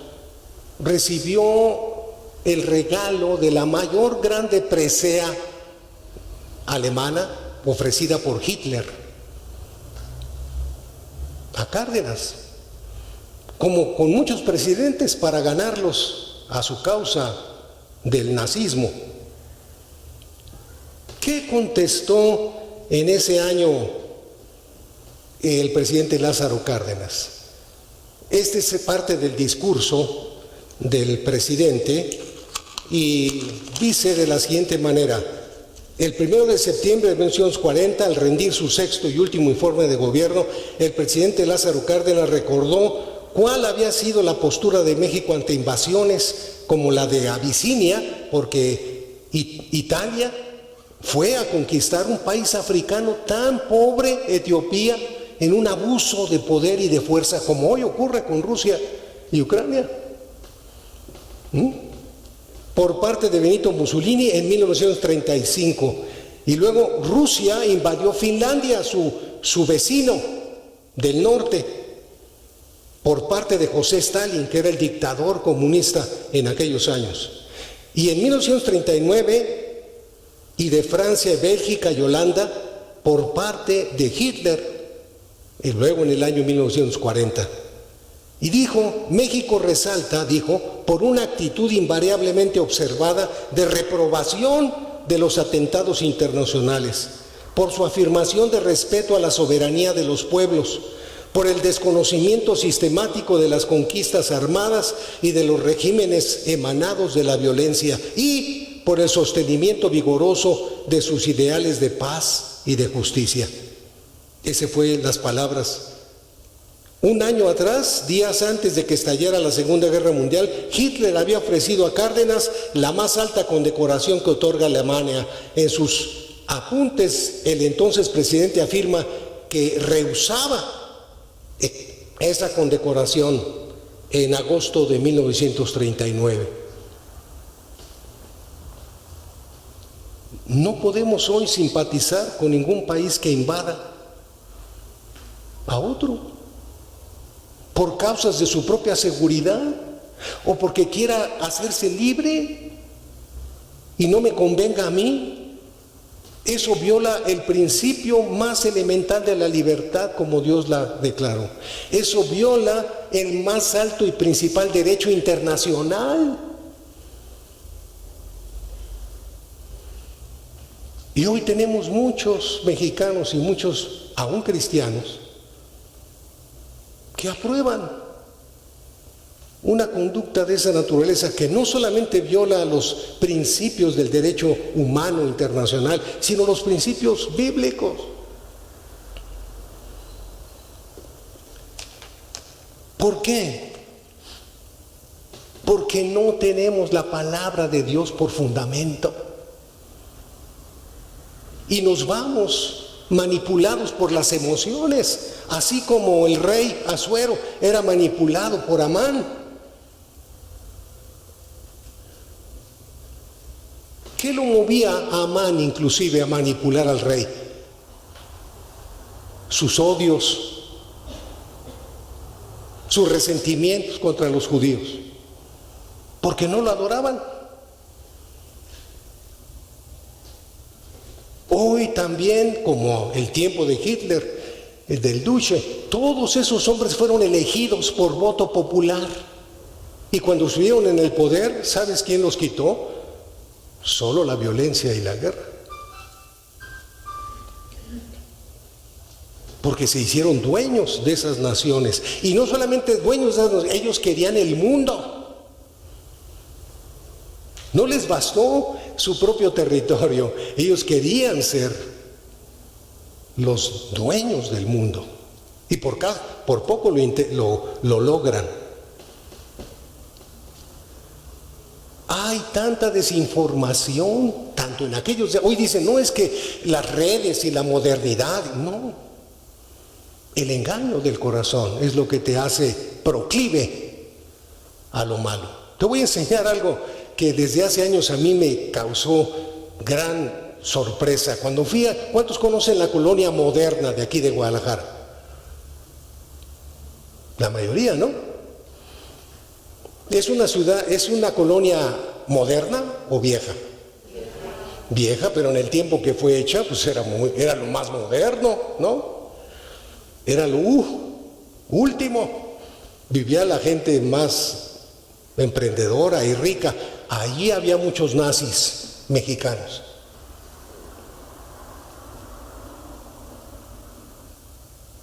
recibió el regalo de la mayor grande presea alemana ofrecida por Hitler a Cárdenas, como con muchos presidentes, para ganarlos a su causa del nazismo. ¿Qué contestó en ese año el presidente Lázaro Cárdenas? Este es parte del discurso del presidente y dice de la siguiente manera: el 1 de septiembre de 1940, al rendir su sexto y último informe de gobierno, el presidente Lázaro Cárdenas recordó cuál había sido la postura de México ante invasiones como la de Abisinia, porque Italia fue a conquistar un país africano tan pobre, Etiopía, en un abuso de poder y de fuerza, como hoy ocurre con Rusia y Ucrania. Por parte de Benito Mussolini en 1935. Y luego Rusia invadió Finlandia, su vecino del norte, por parte de José Stalin, que era el dictador comunista en aquellos años. Y en 1939, y de Francia, Bélgica y Holanda, por parte de Hitler, y luego en el año 1940. Y dijo, México resalta, dijo, por una actitud invariablemente observada de reprobación de los atentados internacionales, por su afirmación de respeto a la soberanía de los pueblos, por el desconocimiento sistemático de las conquistas armadas y de los regímenes emanados de la violencia, y por el sostenimiento vigoroso de sus ideales de paz y de justicia. Esas fueron las palabras. Un año atrás, días antes de que estallara la Segunda Guerra Mundial, Hitler había ofrecido a Cárdenas la más alta condecoración que otorga Alemania. En sus apuntes, el entonces presidente afirma que rehusaba esa condecoración en agosto de 1939. No podemos hoy simpatizar con ningún país que invada a otro por causas de su propia seguridad o porque quiera hacerse libre y no me convenga a mí. Eso viola el principio más elemental de la libertad como Dios la declaró. Eso viola el más alto y principal derecho internacional. Y hoy tenemos muchos mexicanos y muchos aún cristianos que aprueban una conducta de esa naturaleza que no solamente viola los principios del derecho humano internacional, sino los principios bíblicos. ¿Por qué? Porque no tenemos la palabra de Dios por fundamento. Y nos vamos manipulados por las emociones, así como el rey Asuero era manipulado por Amán. ¿Qué lo movía a Amán inclusive a manipular al rey? Sus odios, sus resentimientos contra los judíos, porque no lo adoraban. Hoy también, como el tiempo de Hitler, el del Duce, todos esos hombres fueron elegidos por voto popular. Y cuando estuvieron en el poder, ¿sabes quién los quitó? Solo la violencia y la guerra. Porque se hicieron dueños de esas naciones. Y no solamente dueños de esas naciones, ellos querían el mundo. No les bastó su propio territorio. Ellos querían ser los dueños del mundo. Y por poco lo logran. Hay tanta desinformación, tanto en aquellos... Hoy dicen, no es que las redes y la modernidad, no. El engaño del corazón es lo que te hace proclive a lo malo. Te voy a enseñar algo que desde hace años a mí me causó gran sorpresa. Cuando fui a... ¿Cuántos conocen la colonia moderna de aquí de Guadalajara? La mayoría, ¿no? ¿Es una ciudad, es una colonia moderna o vieja? Vieja, pero en el tiempo que fue hecha, pues era lo más moderno, ¿no? Era lo último. Vivía la gente más emprendedora y rica. Allí había muchos nazis mexicanos.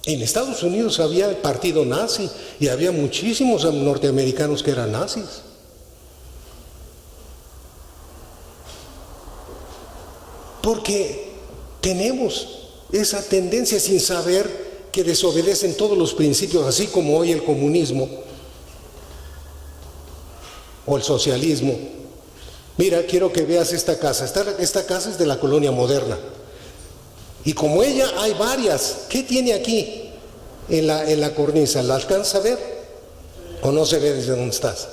En Estados Unidos había el partido nazi y había muchísimos norteamericanos que eran nazis. Porque tenemos esa tendencia sin saber que desobedecen todos los principios, así como hoy el comunismo o el socialismo. Mira, quiero que veas esta casa. Esta casa es de la colonia moderna. Y como ella hay varias. ¿Qué tiene aquí en la cornisa? ¿La alcanza a ver? ¿O no se ve desde donde estás?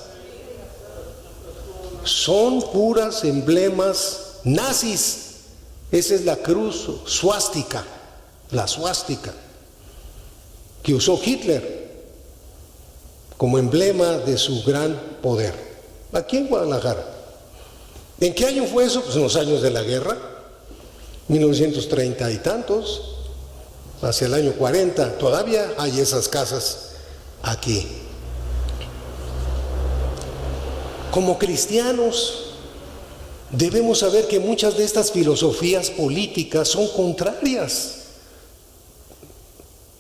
Son puras emblemas nazis. Esa es la cruz suástica, la suástica, que usó Hitler como emblema de su gran poder. Aquí en Guadalajara. ¿En qué año fue eso? Pues en los años de la guerra. 1930 y tantos, hacia el año 40, todavía hay esas casas aquí. Como cristianos, debemos saber que muchas de estas filosofías políticas son contrarias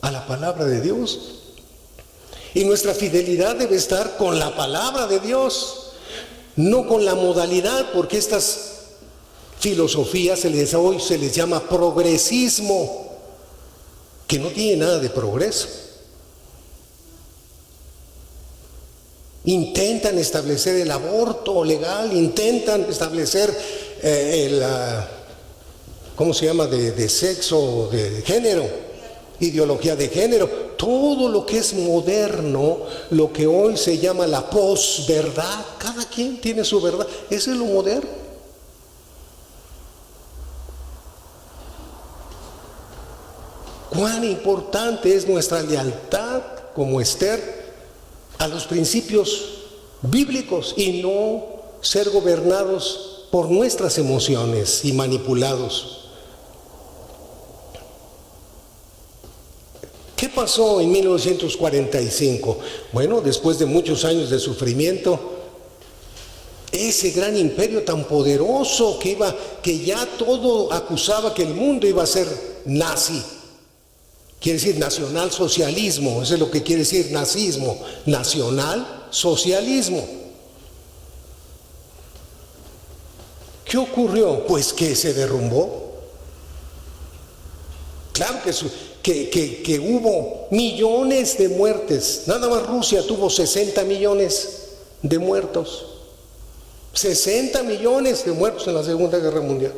a la palabra de Dios. Y nuestra fidelidad debe estar con la palabra de Dios, no con la modalidad, porque estas filosofías hoy se les llama progresismo, que no tiene nada de progreso. Intentan establecer el aborto legal, intentan establecer ¿cómo se llama? De sexo, de género, ideología de género, todo lo que es moderno, lo que hoy se llama la posverdad. Cada quien tiene su verdad, eso es lo moderno. Cuán importante es nuestra lealtad como Esther a los principios bíblicos y no ser gobernados por nuestras emociones y manipulados. ¿Qué pasó en 1945? Bueno, después de muchos años de sufrimiento, ese gran imperio tan poderoso que ya todo acusaba que el mundo iba a ser nazi. Quiere decir nacionalsocialismo, eso es lo que quiere decir nazismo, nacional socialismo. ¿Qué ocurrió? Pues que se derrumbó. Claro que hubo millones de muertes. Nada más Rusia tuvo 60 millones de muertos. 60 millones de muertos en la Segunda Guerra Mundial.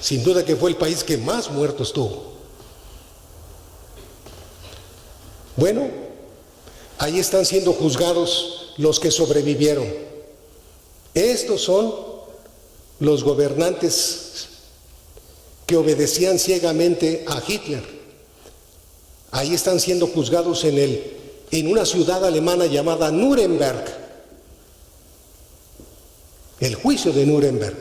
Sin duda que fue el país que más muertos tuvo. Bueno, ahí están siendo juzgados los que sobrevivieron. Estos son los gobernantes que obedecían ciegamente a Hitler. Ahí están siendo juzgados en una ciudad alemana llamada Nuremberg. El juicio de Nuremberg.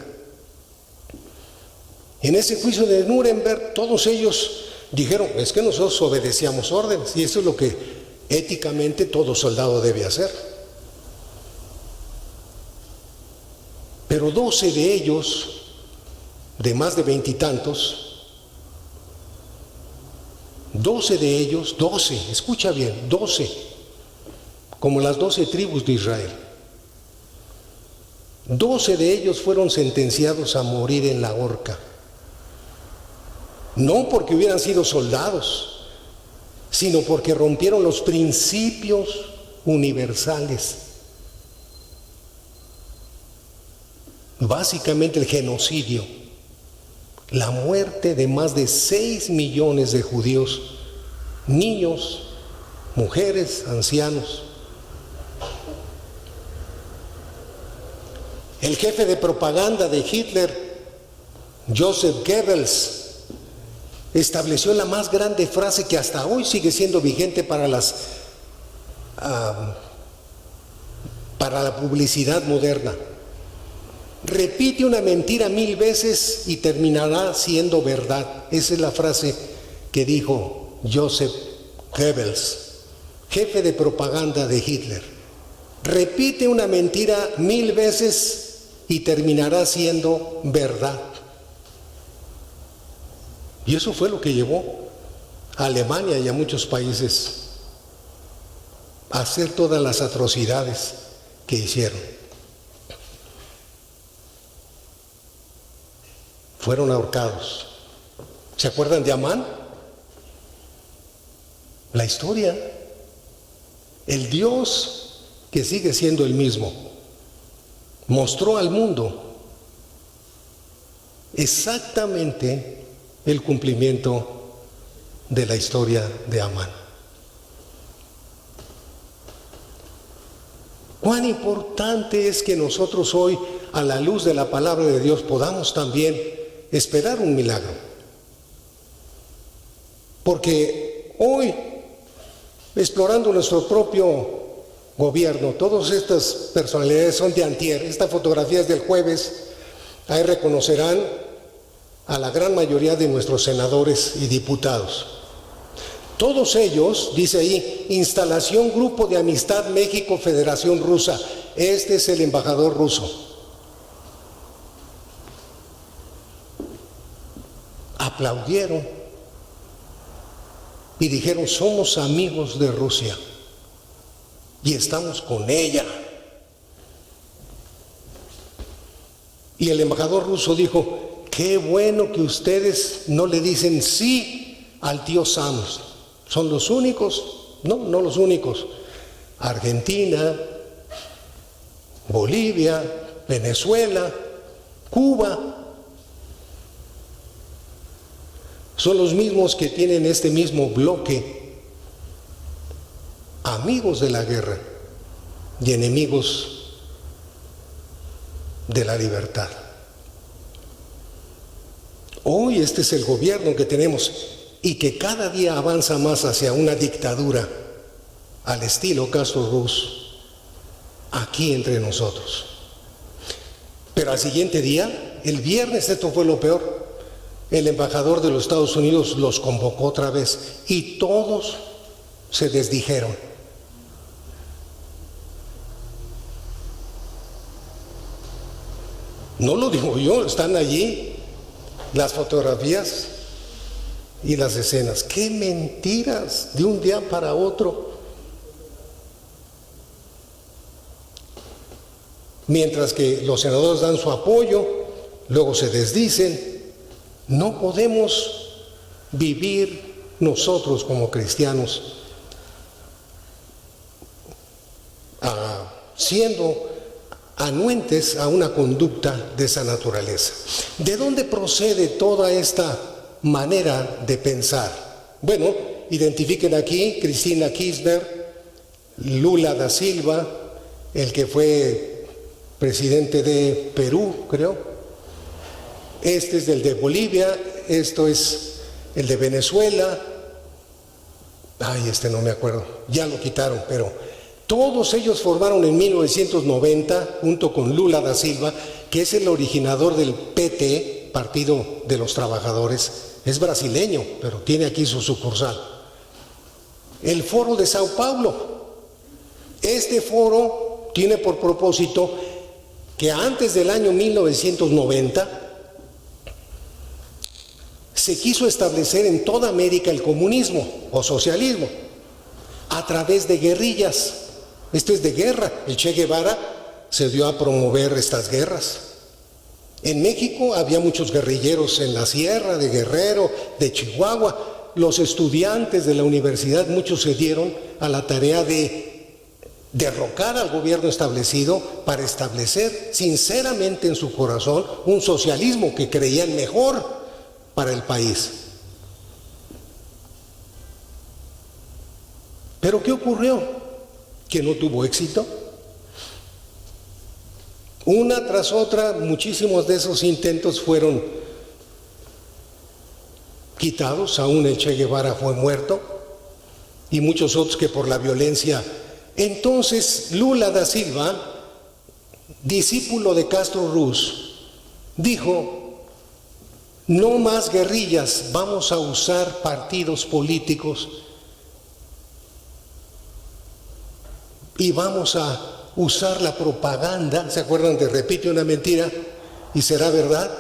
En ese juicio de Nuremberg, todos ellos dijeron, es que nosotros obedecíamos órdenes, y eso es lo que éticamente todo soldado debe hacer. Pero 12 de ellos, de más de 20 y tantos, 12 de ellos, 12, escucha bien, 12, como las 12 tribus de Israel, 12 de ellos fueron sentenciados a morir en la horca. No porque hubieran sido soldados, sino porque rompieron los principios universales. Básicamente el genocidio, la muerte de más de 6 millones de judíos, niños, mujeres, ancianos. El jefe de propaganda de Hitler, Joseph Goebbels, estableció la más grande frase que hasta hoy sigue siendo vigente para la publicidad moderna. Repite una mentira 1000 veces y terminará siendo verdad. Esa es la frase que dijo Joseph Goebbels, jefe de propaganda de Hitler. Repite una mentira 1000 veces y terminará siendo verdad. Y eso fue lo que llevó a Alemania y a muchos países a hacer todas las atrocidades que hicieron. Fueron ahorcados. ¿Se acuerdan de Amán? La historia. El Dios, que sigue siendo el mismo, mostró al mundo exactamente el cumplimiento de la historia de Amán. Cuán importante es que nosotros hoy, a la luz de la palabra de Dios, podamos también esperar un milagro. Porque hoy, explorando nuestro propio gobierno, todas estas personalidades son de antier. Esta fotografía es del jueves. Ahí reconocerán a la gran mayoría de nuestros senadores y diputados. Todos ellos, dice ahí, instalación Grupo de Amistad México Federación Rusa. Este es el embajador ruso. Aplaudieron y dijeron, somos amigos de Rusia y estamos con ella. Y el embajador ruso dijo, qué bueno que ustedes no le dicen sí al tío Sam. ¿Son los únicos? No, no los únicos. Argentina, Bolivia, Venezuela, Cuba, son los mismos que tienen este mismo bloque, amigos de la guerra y enemigos de la libertad. Hoy este es el gobierno que tenemos y que cada día avanza más hacia una dictadura al estilo Castro-Ruz aquí entre nosotros. Pero al siguiente día, el viernes, esto fue lo peor, el embajador de los Estados Unidos los convocó otra vez y todos se desdijeron. No lo digo yo, están allí las fotografías y las escenas. ¡Qué mentiras! De un día para otro. mientras que los senadores dan su apoyo, luego se desdicen. No podemos vivir nosotros como cristianos siendo anuentes a una conducta de esa naturaleza. ¿De dónde procede toda esta manera de pensar? Bueno, identifiquen aquí Cristina Kirchner, Lula da Silva, el que fue presidente de Perú, creo. Este es el de Bolivia, esto es el de Venezuela. No me acuerdo, ya lo quitaron, pero todos ellos formaron en 1990, junto con Lula da Silva, que es el originador del PT, Partido de los Trabajadores. Es brasileño, pero tiene aquí su sucursal. El Foro de Sao Paulo. Este foro tiene por propósito que antes del año 1990 se quiso establecer en toda América el comunismo o socialismo a través de guerrillas. Esto es de guerra. El Che Guevara se dio a promover estas guerras. En México había muchos guerrilleros en la sierra, de Guerrero, de Chihuahua. Los estudiantes de la universidad, muchos se dieron a la tarea de derrocar al gobierno establecido para establecer sinceramente en su corazón un socialismo que creían mejor para el país. ¿Pero qué ocurrió? Que no tuvo éxito. Una tras otra, muchísimos de esos intentos fueron quitados, aún el Che Guevara fue muerto, y muchos otros que por la violencia. Entonces Lula da Silva, discípulo de Castro Ruz, dijo: no más guerrillas, vamos a usar partidos políticos y vamos a usar la propaganda. ¿Se acuerdan de repite una mentira y será verdad?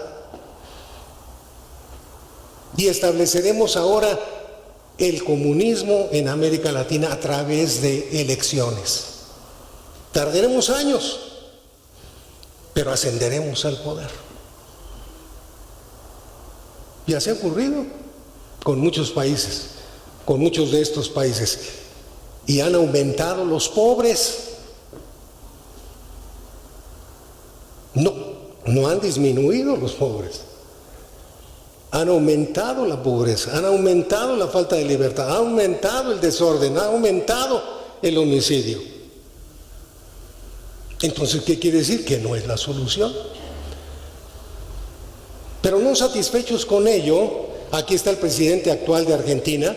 Y estableceremos ahora el comunismo en América Latina a través de elecciones. Tardaremos años, pero ascenderemos al poder. Y así ha ocurrido con muchos países, con muchos de estos países. Y han aumentado los pobres. No han disminuido los pobres. Han aumentado la pobreza, han aumentado la falta de libertad, ha aumentado el desorden, ha aumentado el homicidio. Entonces, ¿qué quiere decir? Que no es la solución. Pero no satisfechos con ello, aquí está el presidente actual de Argentina.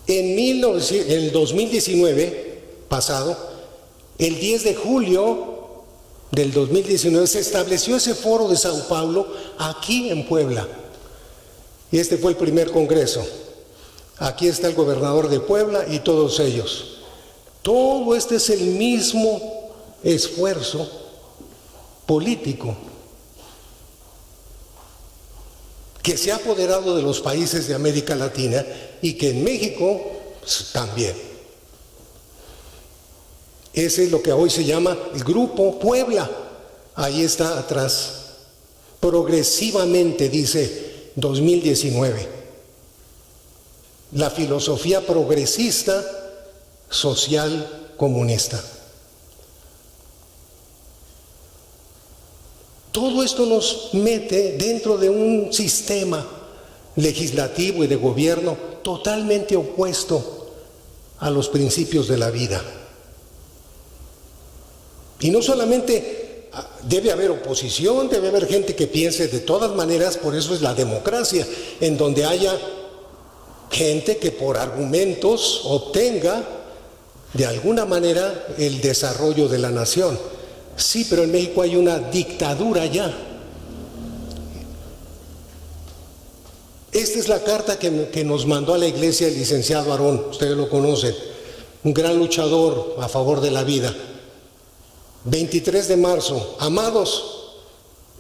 En el 2019 pasado, el 10 de julio del 2019, se estableció ese foro de Sao Paulo aquí en Puebla. Y este fue el primer congreso. Aquí está el gobernador de Puebla y todos ellos. Todo este es el mismo esfuerzo político que se ha apoderado de los países de América Latina y que en México también. Ese es lo que hoy se llama el Grupo Puebla. Ahí está atrás. Progresivamente, dice 2019. La filosofía progresista, social, comunista. Todo esto nos mete dentro de un sistema legislativo y de gobierno totalmente opuesto a los principios de la vida. Y no solamente debe haber oposición, debe haber gente que piense de todas maneras, por eso es la democracia, en donde haya gente que por argumentos obtenga de alguna manera el desarrollo de la nación. Sí, pero en México hay una dictadura ya. Esta es la carta que nos mandó a la iglesia el licenciado Aarón, ustedes lo conocen, un gran luchador a favor de la vida. 23 de marzo, amados,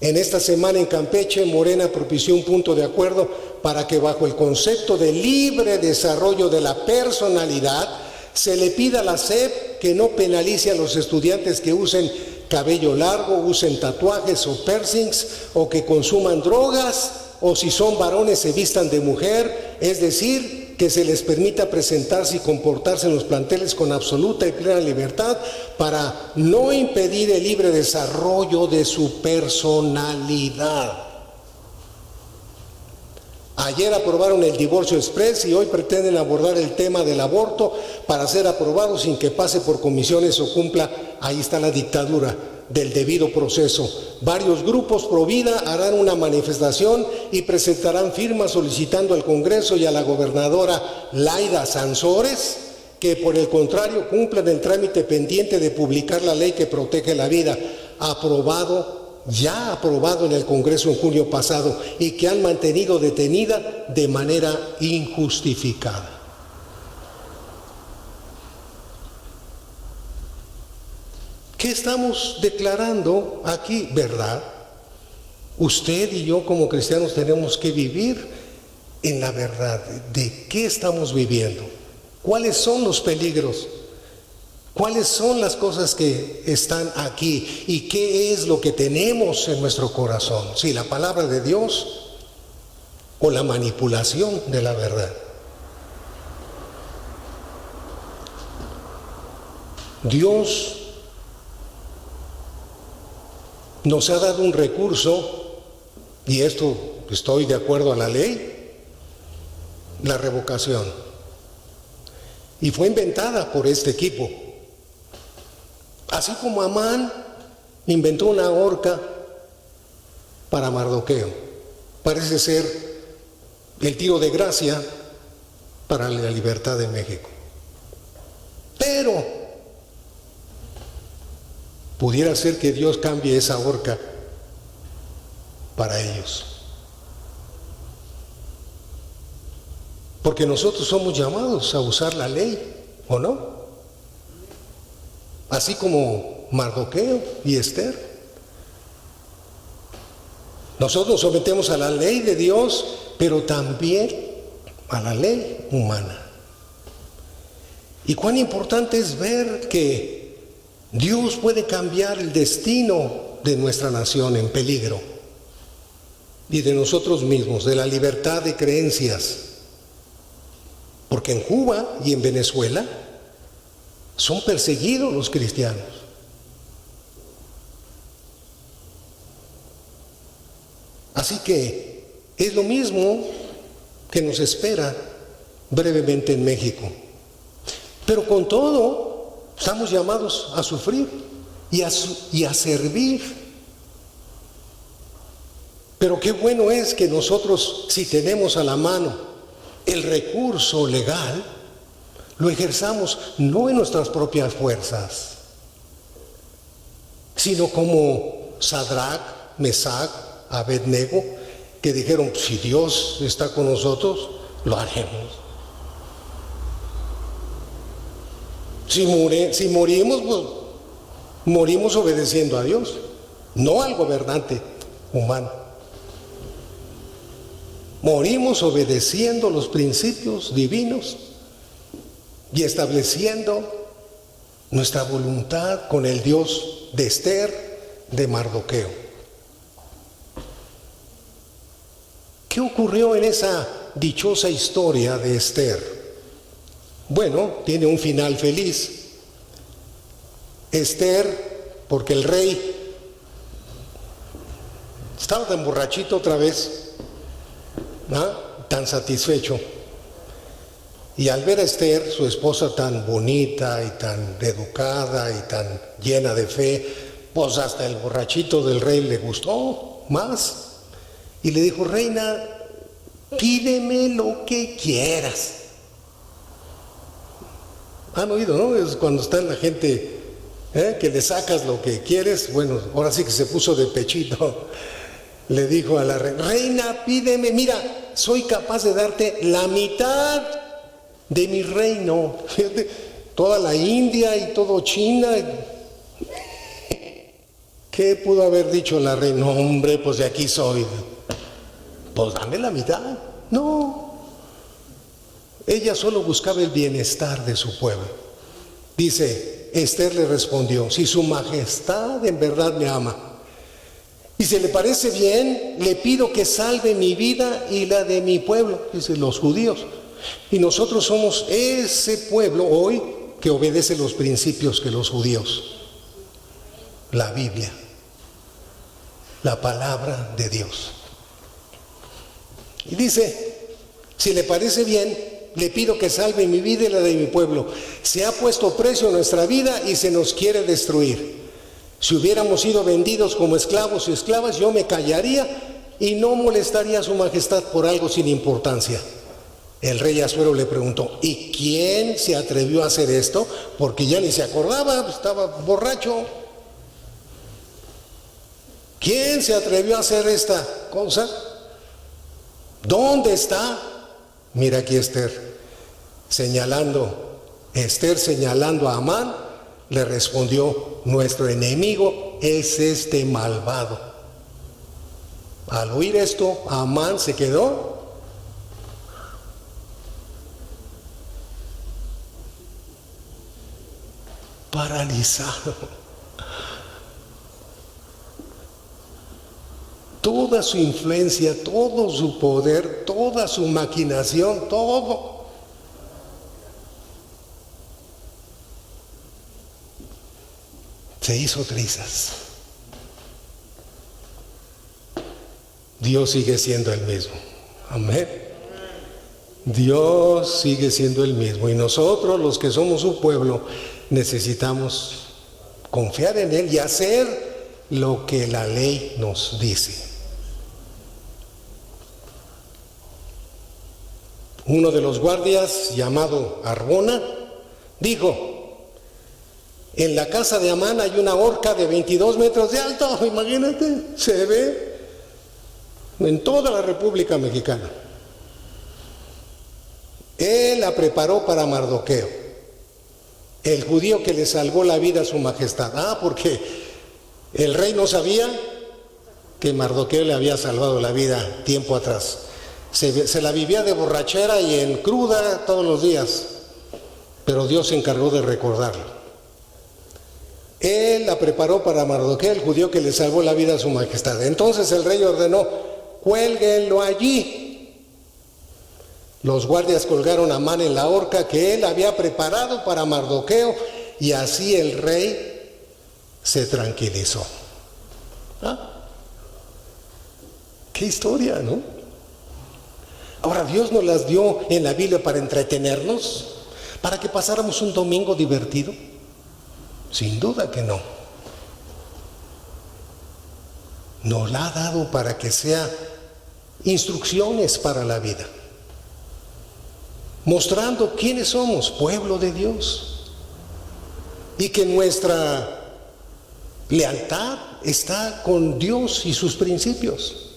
en esta semana en Campeche, Morena propició un punto de acuerdo para que bajo el concepto de libre desarrollo de la personalidad se le pida a la SEP que no penalice a los estudiantes que usen cabello largo, usen tatuajes o piercings, o que consuman drogas, o si son varones se vistan de mujer, es decir, que se les permita presentarse y comportarse en los planteles con absoluta y plena libertad para no impedir el libre desarrollo de su personalidad. Ayer aprobaron el divorcio express y hoy pretenden abordar el tema del aborto para ser aprobado sin que pase por comisiones o cumpla, ahí está la dictadura del debido proceso. Varios grupos pro vida harán una manifestación y presentarán firmas solicitando al Congreso y a la gobernadora Laida Sansores que por el contrario cumplan el trámite pendiente de publicar la ley que protege la vida, ya aprobado en el Congreso en junio pasado y que han mantenido detenida de manera injustificada. ¿Qué estamos declarando aquí? ¿Verdad? Usted y yo como cristianos tenemos que vivir en la verdad. ¿De qué estamos viviendo? ¿Cuáles son los peligros? ¿Cuáles son las cosas que están aquí? ¿Y qué es lo que tenemos en nuestro corazón? ¿Sí, la palabra de Dios o la manipulación de la verdad? Dios nos ha dado un recurso, y esto estoy de acuerdo a la ley, la revocación. Y fue inventada por este equipo. Así como Amán inventó una horca para Mardoqueo. Parece ser el tiro de gracia para la libertad de México. Pero pudiera ser que Dios cambie esa horca para ellos. Porque nosotros somos llamados a usar la ley, ¿o no? Así como Mardoqueo y Esther. Nosotros nos sometemos a la ley de Dios, pero también a la ley humana. Y cuán importante es ver que Dios puede cambiar el destino de nuestra nación en peligro y de nosotros mismos, de la libertad de creencias. Porque en Cuba y en Venezuela son perseguidos los cristianos. Así que es lo mismo que nos espera brevemente en México. Pero con todo, estamos llamados a sufrir y a servir. Pero qué bueno es que nosotros, si tenemos a la mano el recurso legal, lo ejerzamos no en nuestras propias fuerzas, sino como Sadrach, Mesach, Abednego, que dijeron, si Dios está con nosotros, lo haremos. Si morimos, pues morimos obedeciendo a Dios, no al gobernante humano. Morimos obedeciendo los principios divinos y estableciendo nuestra voluntad con el Dios de Esther, de Mardoqueo. ¿Qué ocurrió en esa dichosa historia de Esther? Bueno, tiene un final feliz. Esther, porque el rey estaba tan borrachito otra vez, tan satisfecho. Y al ver a Esther, su esposa tan bonita y tan educada y tan llena de fe, pues hasta el borrachito del rey le gustó más. Y le dijo, reina, pídeme lo que quieras. Han oído, ¿no? Es cuando está la gente que le sacas lo que quieres. Bueno, ahora sí que se puso de pechito. Le dijo a la reina, reina, pídeme, mira, soy capaz de darte la mitad de mi reino. Fíjate, toda la India y todo China. ¿Qué pudo haber dicho la reina? No, hombre, pues de aquí soy. Pues dame la mitad. No. Ella solo buscaba el bienestar de su pueblo. Dice, Esther le respondió: si su majestad en verdad me ama y si le parece bien, le pido que salve mi vida y la de mi pueblo, dice, los judíos. Y nosotros somos ese pueblo hoy que obedece los principios que los judíos. La Biblia, la palabra de Dios. Y dice: si le parece bien, le pido que salve mi vida y la de mi pueblo. Se ha puesto precio a nuestra vida y se nos quiere destruir. Si hubiéramos sido vendidos como esclavos y esclavas, yo me callaría y no molestaría a su majestad por algo sin importancia. El rey Asuero le preguntó: ¿y quién se atrevió a hacer esto? Porque ya ni se acordaba, estaba borracho. ¿Quién se atrevió a hacer esta cosa? ¿Dónde está? Mira aquí Esther señalando a Amán, le respondió: nuestro enemigo es este malvado. Al oír esto, Amán se quedó paralizado. Toda su influencia, todo su poder, toda su maquinación, todo. Se hizo trizas. Dios sigue siendo el mismo. Amén. Dios sigue siendo el mismo. Y nosotros, los que somos su pueblo, necesitamos confiar en Él y hacer lo que la ley nos dice. Uno de los guardias, llamado Arbona, dijo: en la casa de Amán hay una horca de 22 metros de alto. Imagínate, se ve en toda la República Mexicana. Él la preparó para Mardoqueo, el judío que le salvó la vida a su majestad. Porque el rey no sabía que Mardoqueo le había salvado la vida tiempo atrás. Se la vivía de borrachera y en cruda todos los días, pero Dios se encargó de recordarlo. Él la preparó para Mardoqueo, el judío que le salvó la vida a su majestad. Entonces el rey ordenó: cuélguenlo allí. Los guardias colgaron a Amán en la horca que él había preparado para Mardoqueo, y así el rey se tranquilizó. ¡Qué historia!, ¿no? Ahora, Dios nos las dio en la Biblia para entretenernos, para que pasáramos un domingo divertido. Sin duda que no. Nos la ha dado para que sea instrucciones para la vida, mostrando quiénes somos, pueblo de Dios, y que nuestra lealtad está con Dios y sus principios,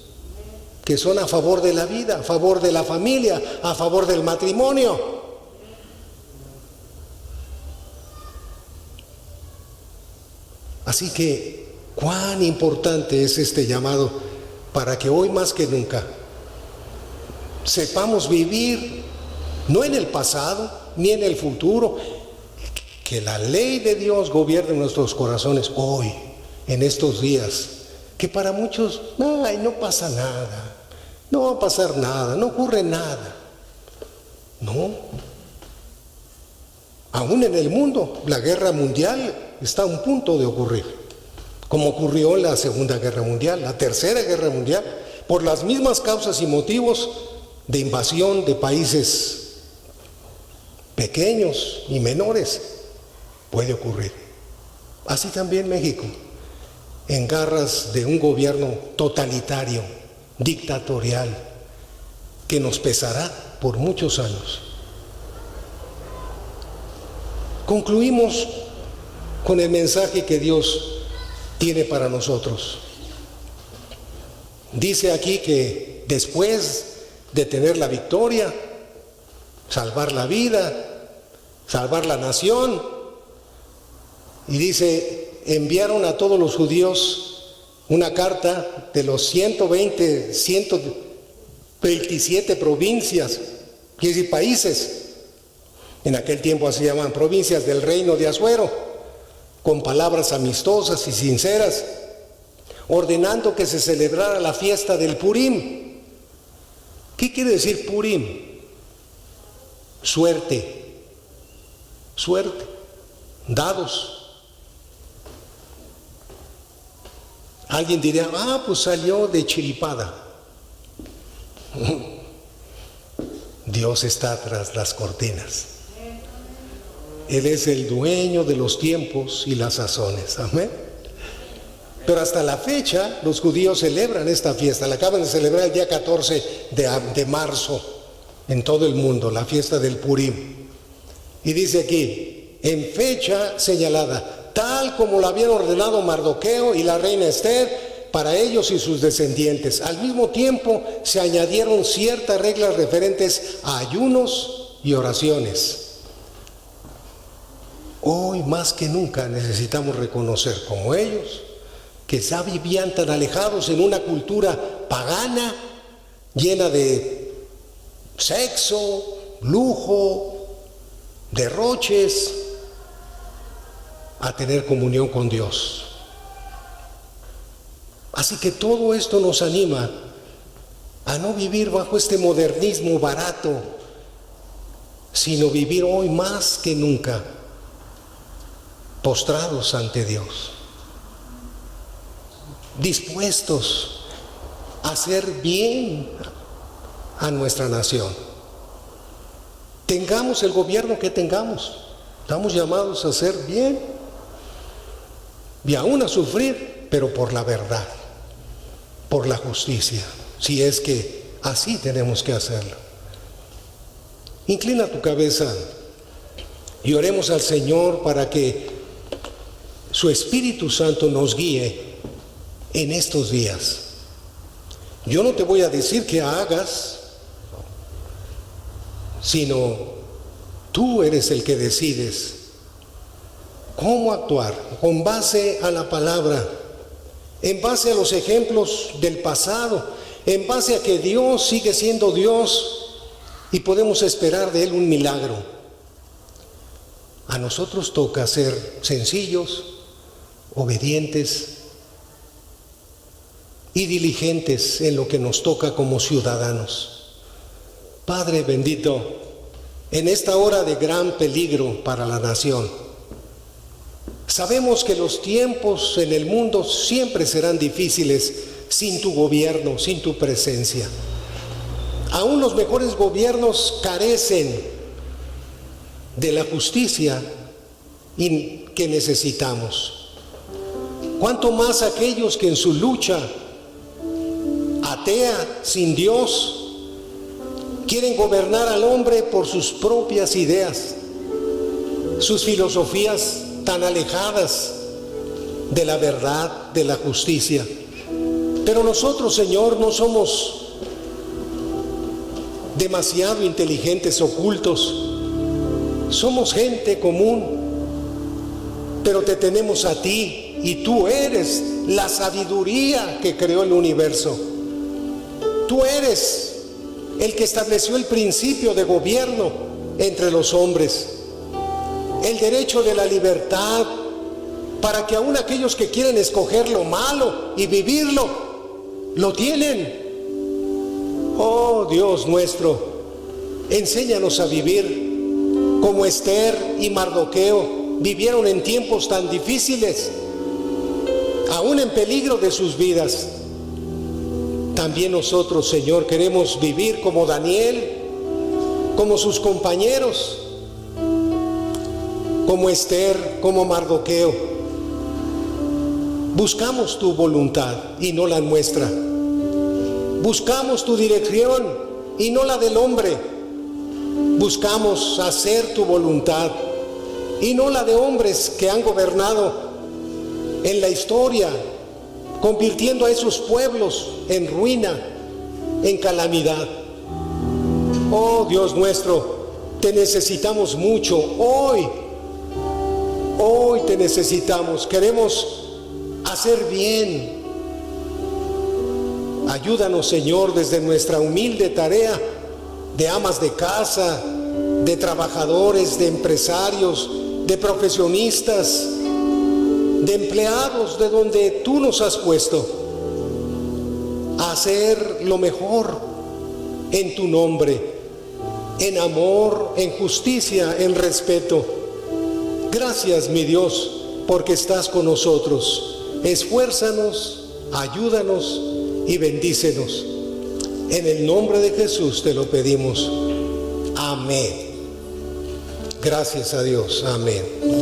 que son a favor de la vida, a favor de la familia, a favor del matrimonio. Así que, cuán importante es este llamado para que hoy más que nunca sepamos vivir no en el pasado ni en el futuro, que la ley de Dios gobierne nuestros corazones hoy, en estos días, que para muchos, ay, no pasa nada, no va a pasar nada, no ocurre nada. No. Aún en el mundo, la guerra mundial está a un punto de ocurrir, como ocurrió en la Segunda Guerra Mundial, la Tercera Guerra Mundial, por las mismas causas y motivos de invasión de países pequeños y menores, puede ocurrir. Así también México, en garras de un gobierno totalitario, dictatorial, que nos pesará por muchos años. Concluimos con el mensaje que Dios tiene para nosotros. Dice aquí que después de tener la victoria, salvar la vida, salvar la nación, y dice: enviaron a todos los judíos una carta de los 127 provincias, quiere decir países, en aquel tiempo se llaman provincias del reino de Asuero, con palabras amistosas y sinceras, ordenando que se celebrara la fiesta del Purim. ¿Qué quiere decir Purim? Suerte, dados. Alguien diría, pues salió de chiripada. Dios está tras las cortinas. Él es el dueño de los tiempos y las sazones. Amén. Pero hasta la fecha, los judíos celebran esta fiesta. La acaban de celebrar el día 14 de marzo en todo el mundo, la fiesta del Purim. Y dice aquí, en fecha señalada, tal como lo habían ordenado Mardoqueo y la reina Esther, para ellos y sus descendientes. Al mismo tiempo se añadieron ciertas reglas referentes a ayunos y oraciones. Hoy más que nunca necesitamos reconocer, como ellos, que ya vivían tan alejados en una cultura pagana, llena de sexo, lujo, derroches, a tener comunión con Dios. Así que todo esto nos anima a no vivir bajo este modernismo barato, sino vivir hoy más que nunca postrados ante Dios, dispuestos a hacer bien a nuestra nación. Tengamos el gobierno que tengamos, estamos llamados a hacer bien y aún a sufrir, pero por la verdad, por la justicia, si es que así tenemos que hacerlo. Inclina tu cabeza y oremos al Señor para que su Espíritu Santo nos guíe en estos días. Yo no te voy a decir que hagas, sino tú eres el que decides cómo actuar con base a la palabra, en base a los ejemplos del pasado, en base a que Dios sigue siendo Dios y podemos esperar de Él un milagro. A nosotros toca ser sencillos, obedientes y diligentes en lo que nos toca como ciudadanos. Padre bendito, en esta hora de gran peligro para la nación, sabemos que los tiempos en el mundo siempre serán difíciles sin tu gobierno, sin tu presencia. Aún los mejores gobiernos carecen de la justicia que necesitamos. ¿Cuánto más aquellos que en su lucha atea, sin Dios, quieren gobernar al hombre por sus propias ideas, sus filosofías tan alejadas de la verdad, de la justicia? Pero nosotros, Señor, no somos demasiado inteligentes, ocultos. Somos gente común, pero te tenemos a ti. Y tú eres la sabiduría que creó el universo. Tú eres el que estableció el principio de gobierno entre los hombres, el derecho de la libertad, para que aún aquellos que quieren escoger lo malo y vivirlo, lo tienen. Oh Dios nuestro, enséñanos a vivir como Esther y Mardoqueo vivieron en tiempos tan difíciles, aún en peligro de sus vidas. También nosotros, Señor, queremos vivir como Daniel, como sus compañeros, como Esther, como Mardoqueo. Buscamos tu voluntad y no la nuestra. Buscamos tu dirección y no la del hombre. Buscamos hacer tu voluntad y no la de hombres que han gobernado en la historia, convirtiendo a esos pueblos en ruina, en calamidad. Oh Dios nuestro, te necesitamos mucho. Hoy te necesitamos. Queremos hacer bien. Ayúdanos, Señor, desde nuestra humilde tarea de amas de casa, de trabajadores, de empresarios, de profesionistas, de empleados de donde tú nos has puesto, a hacer lo mejor en tu nombre, en amor, en justicia, en respeto. Gracias, mi Dios, porque estás con nosotros. Esfuérzanos, ayúdanos y bendícenos. En el nombre de Jesús te lo pedimos. Amén. Gracias a Dios. Amén.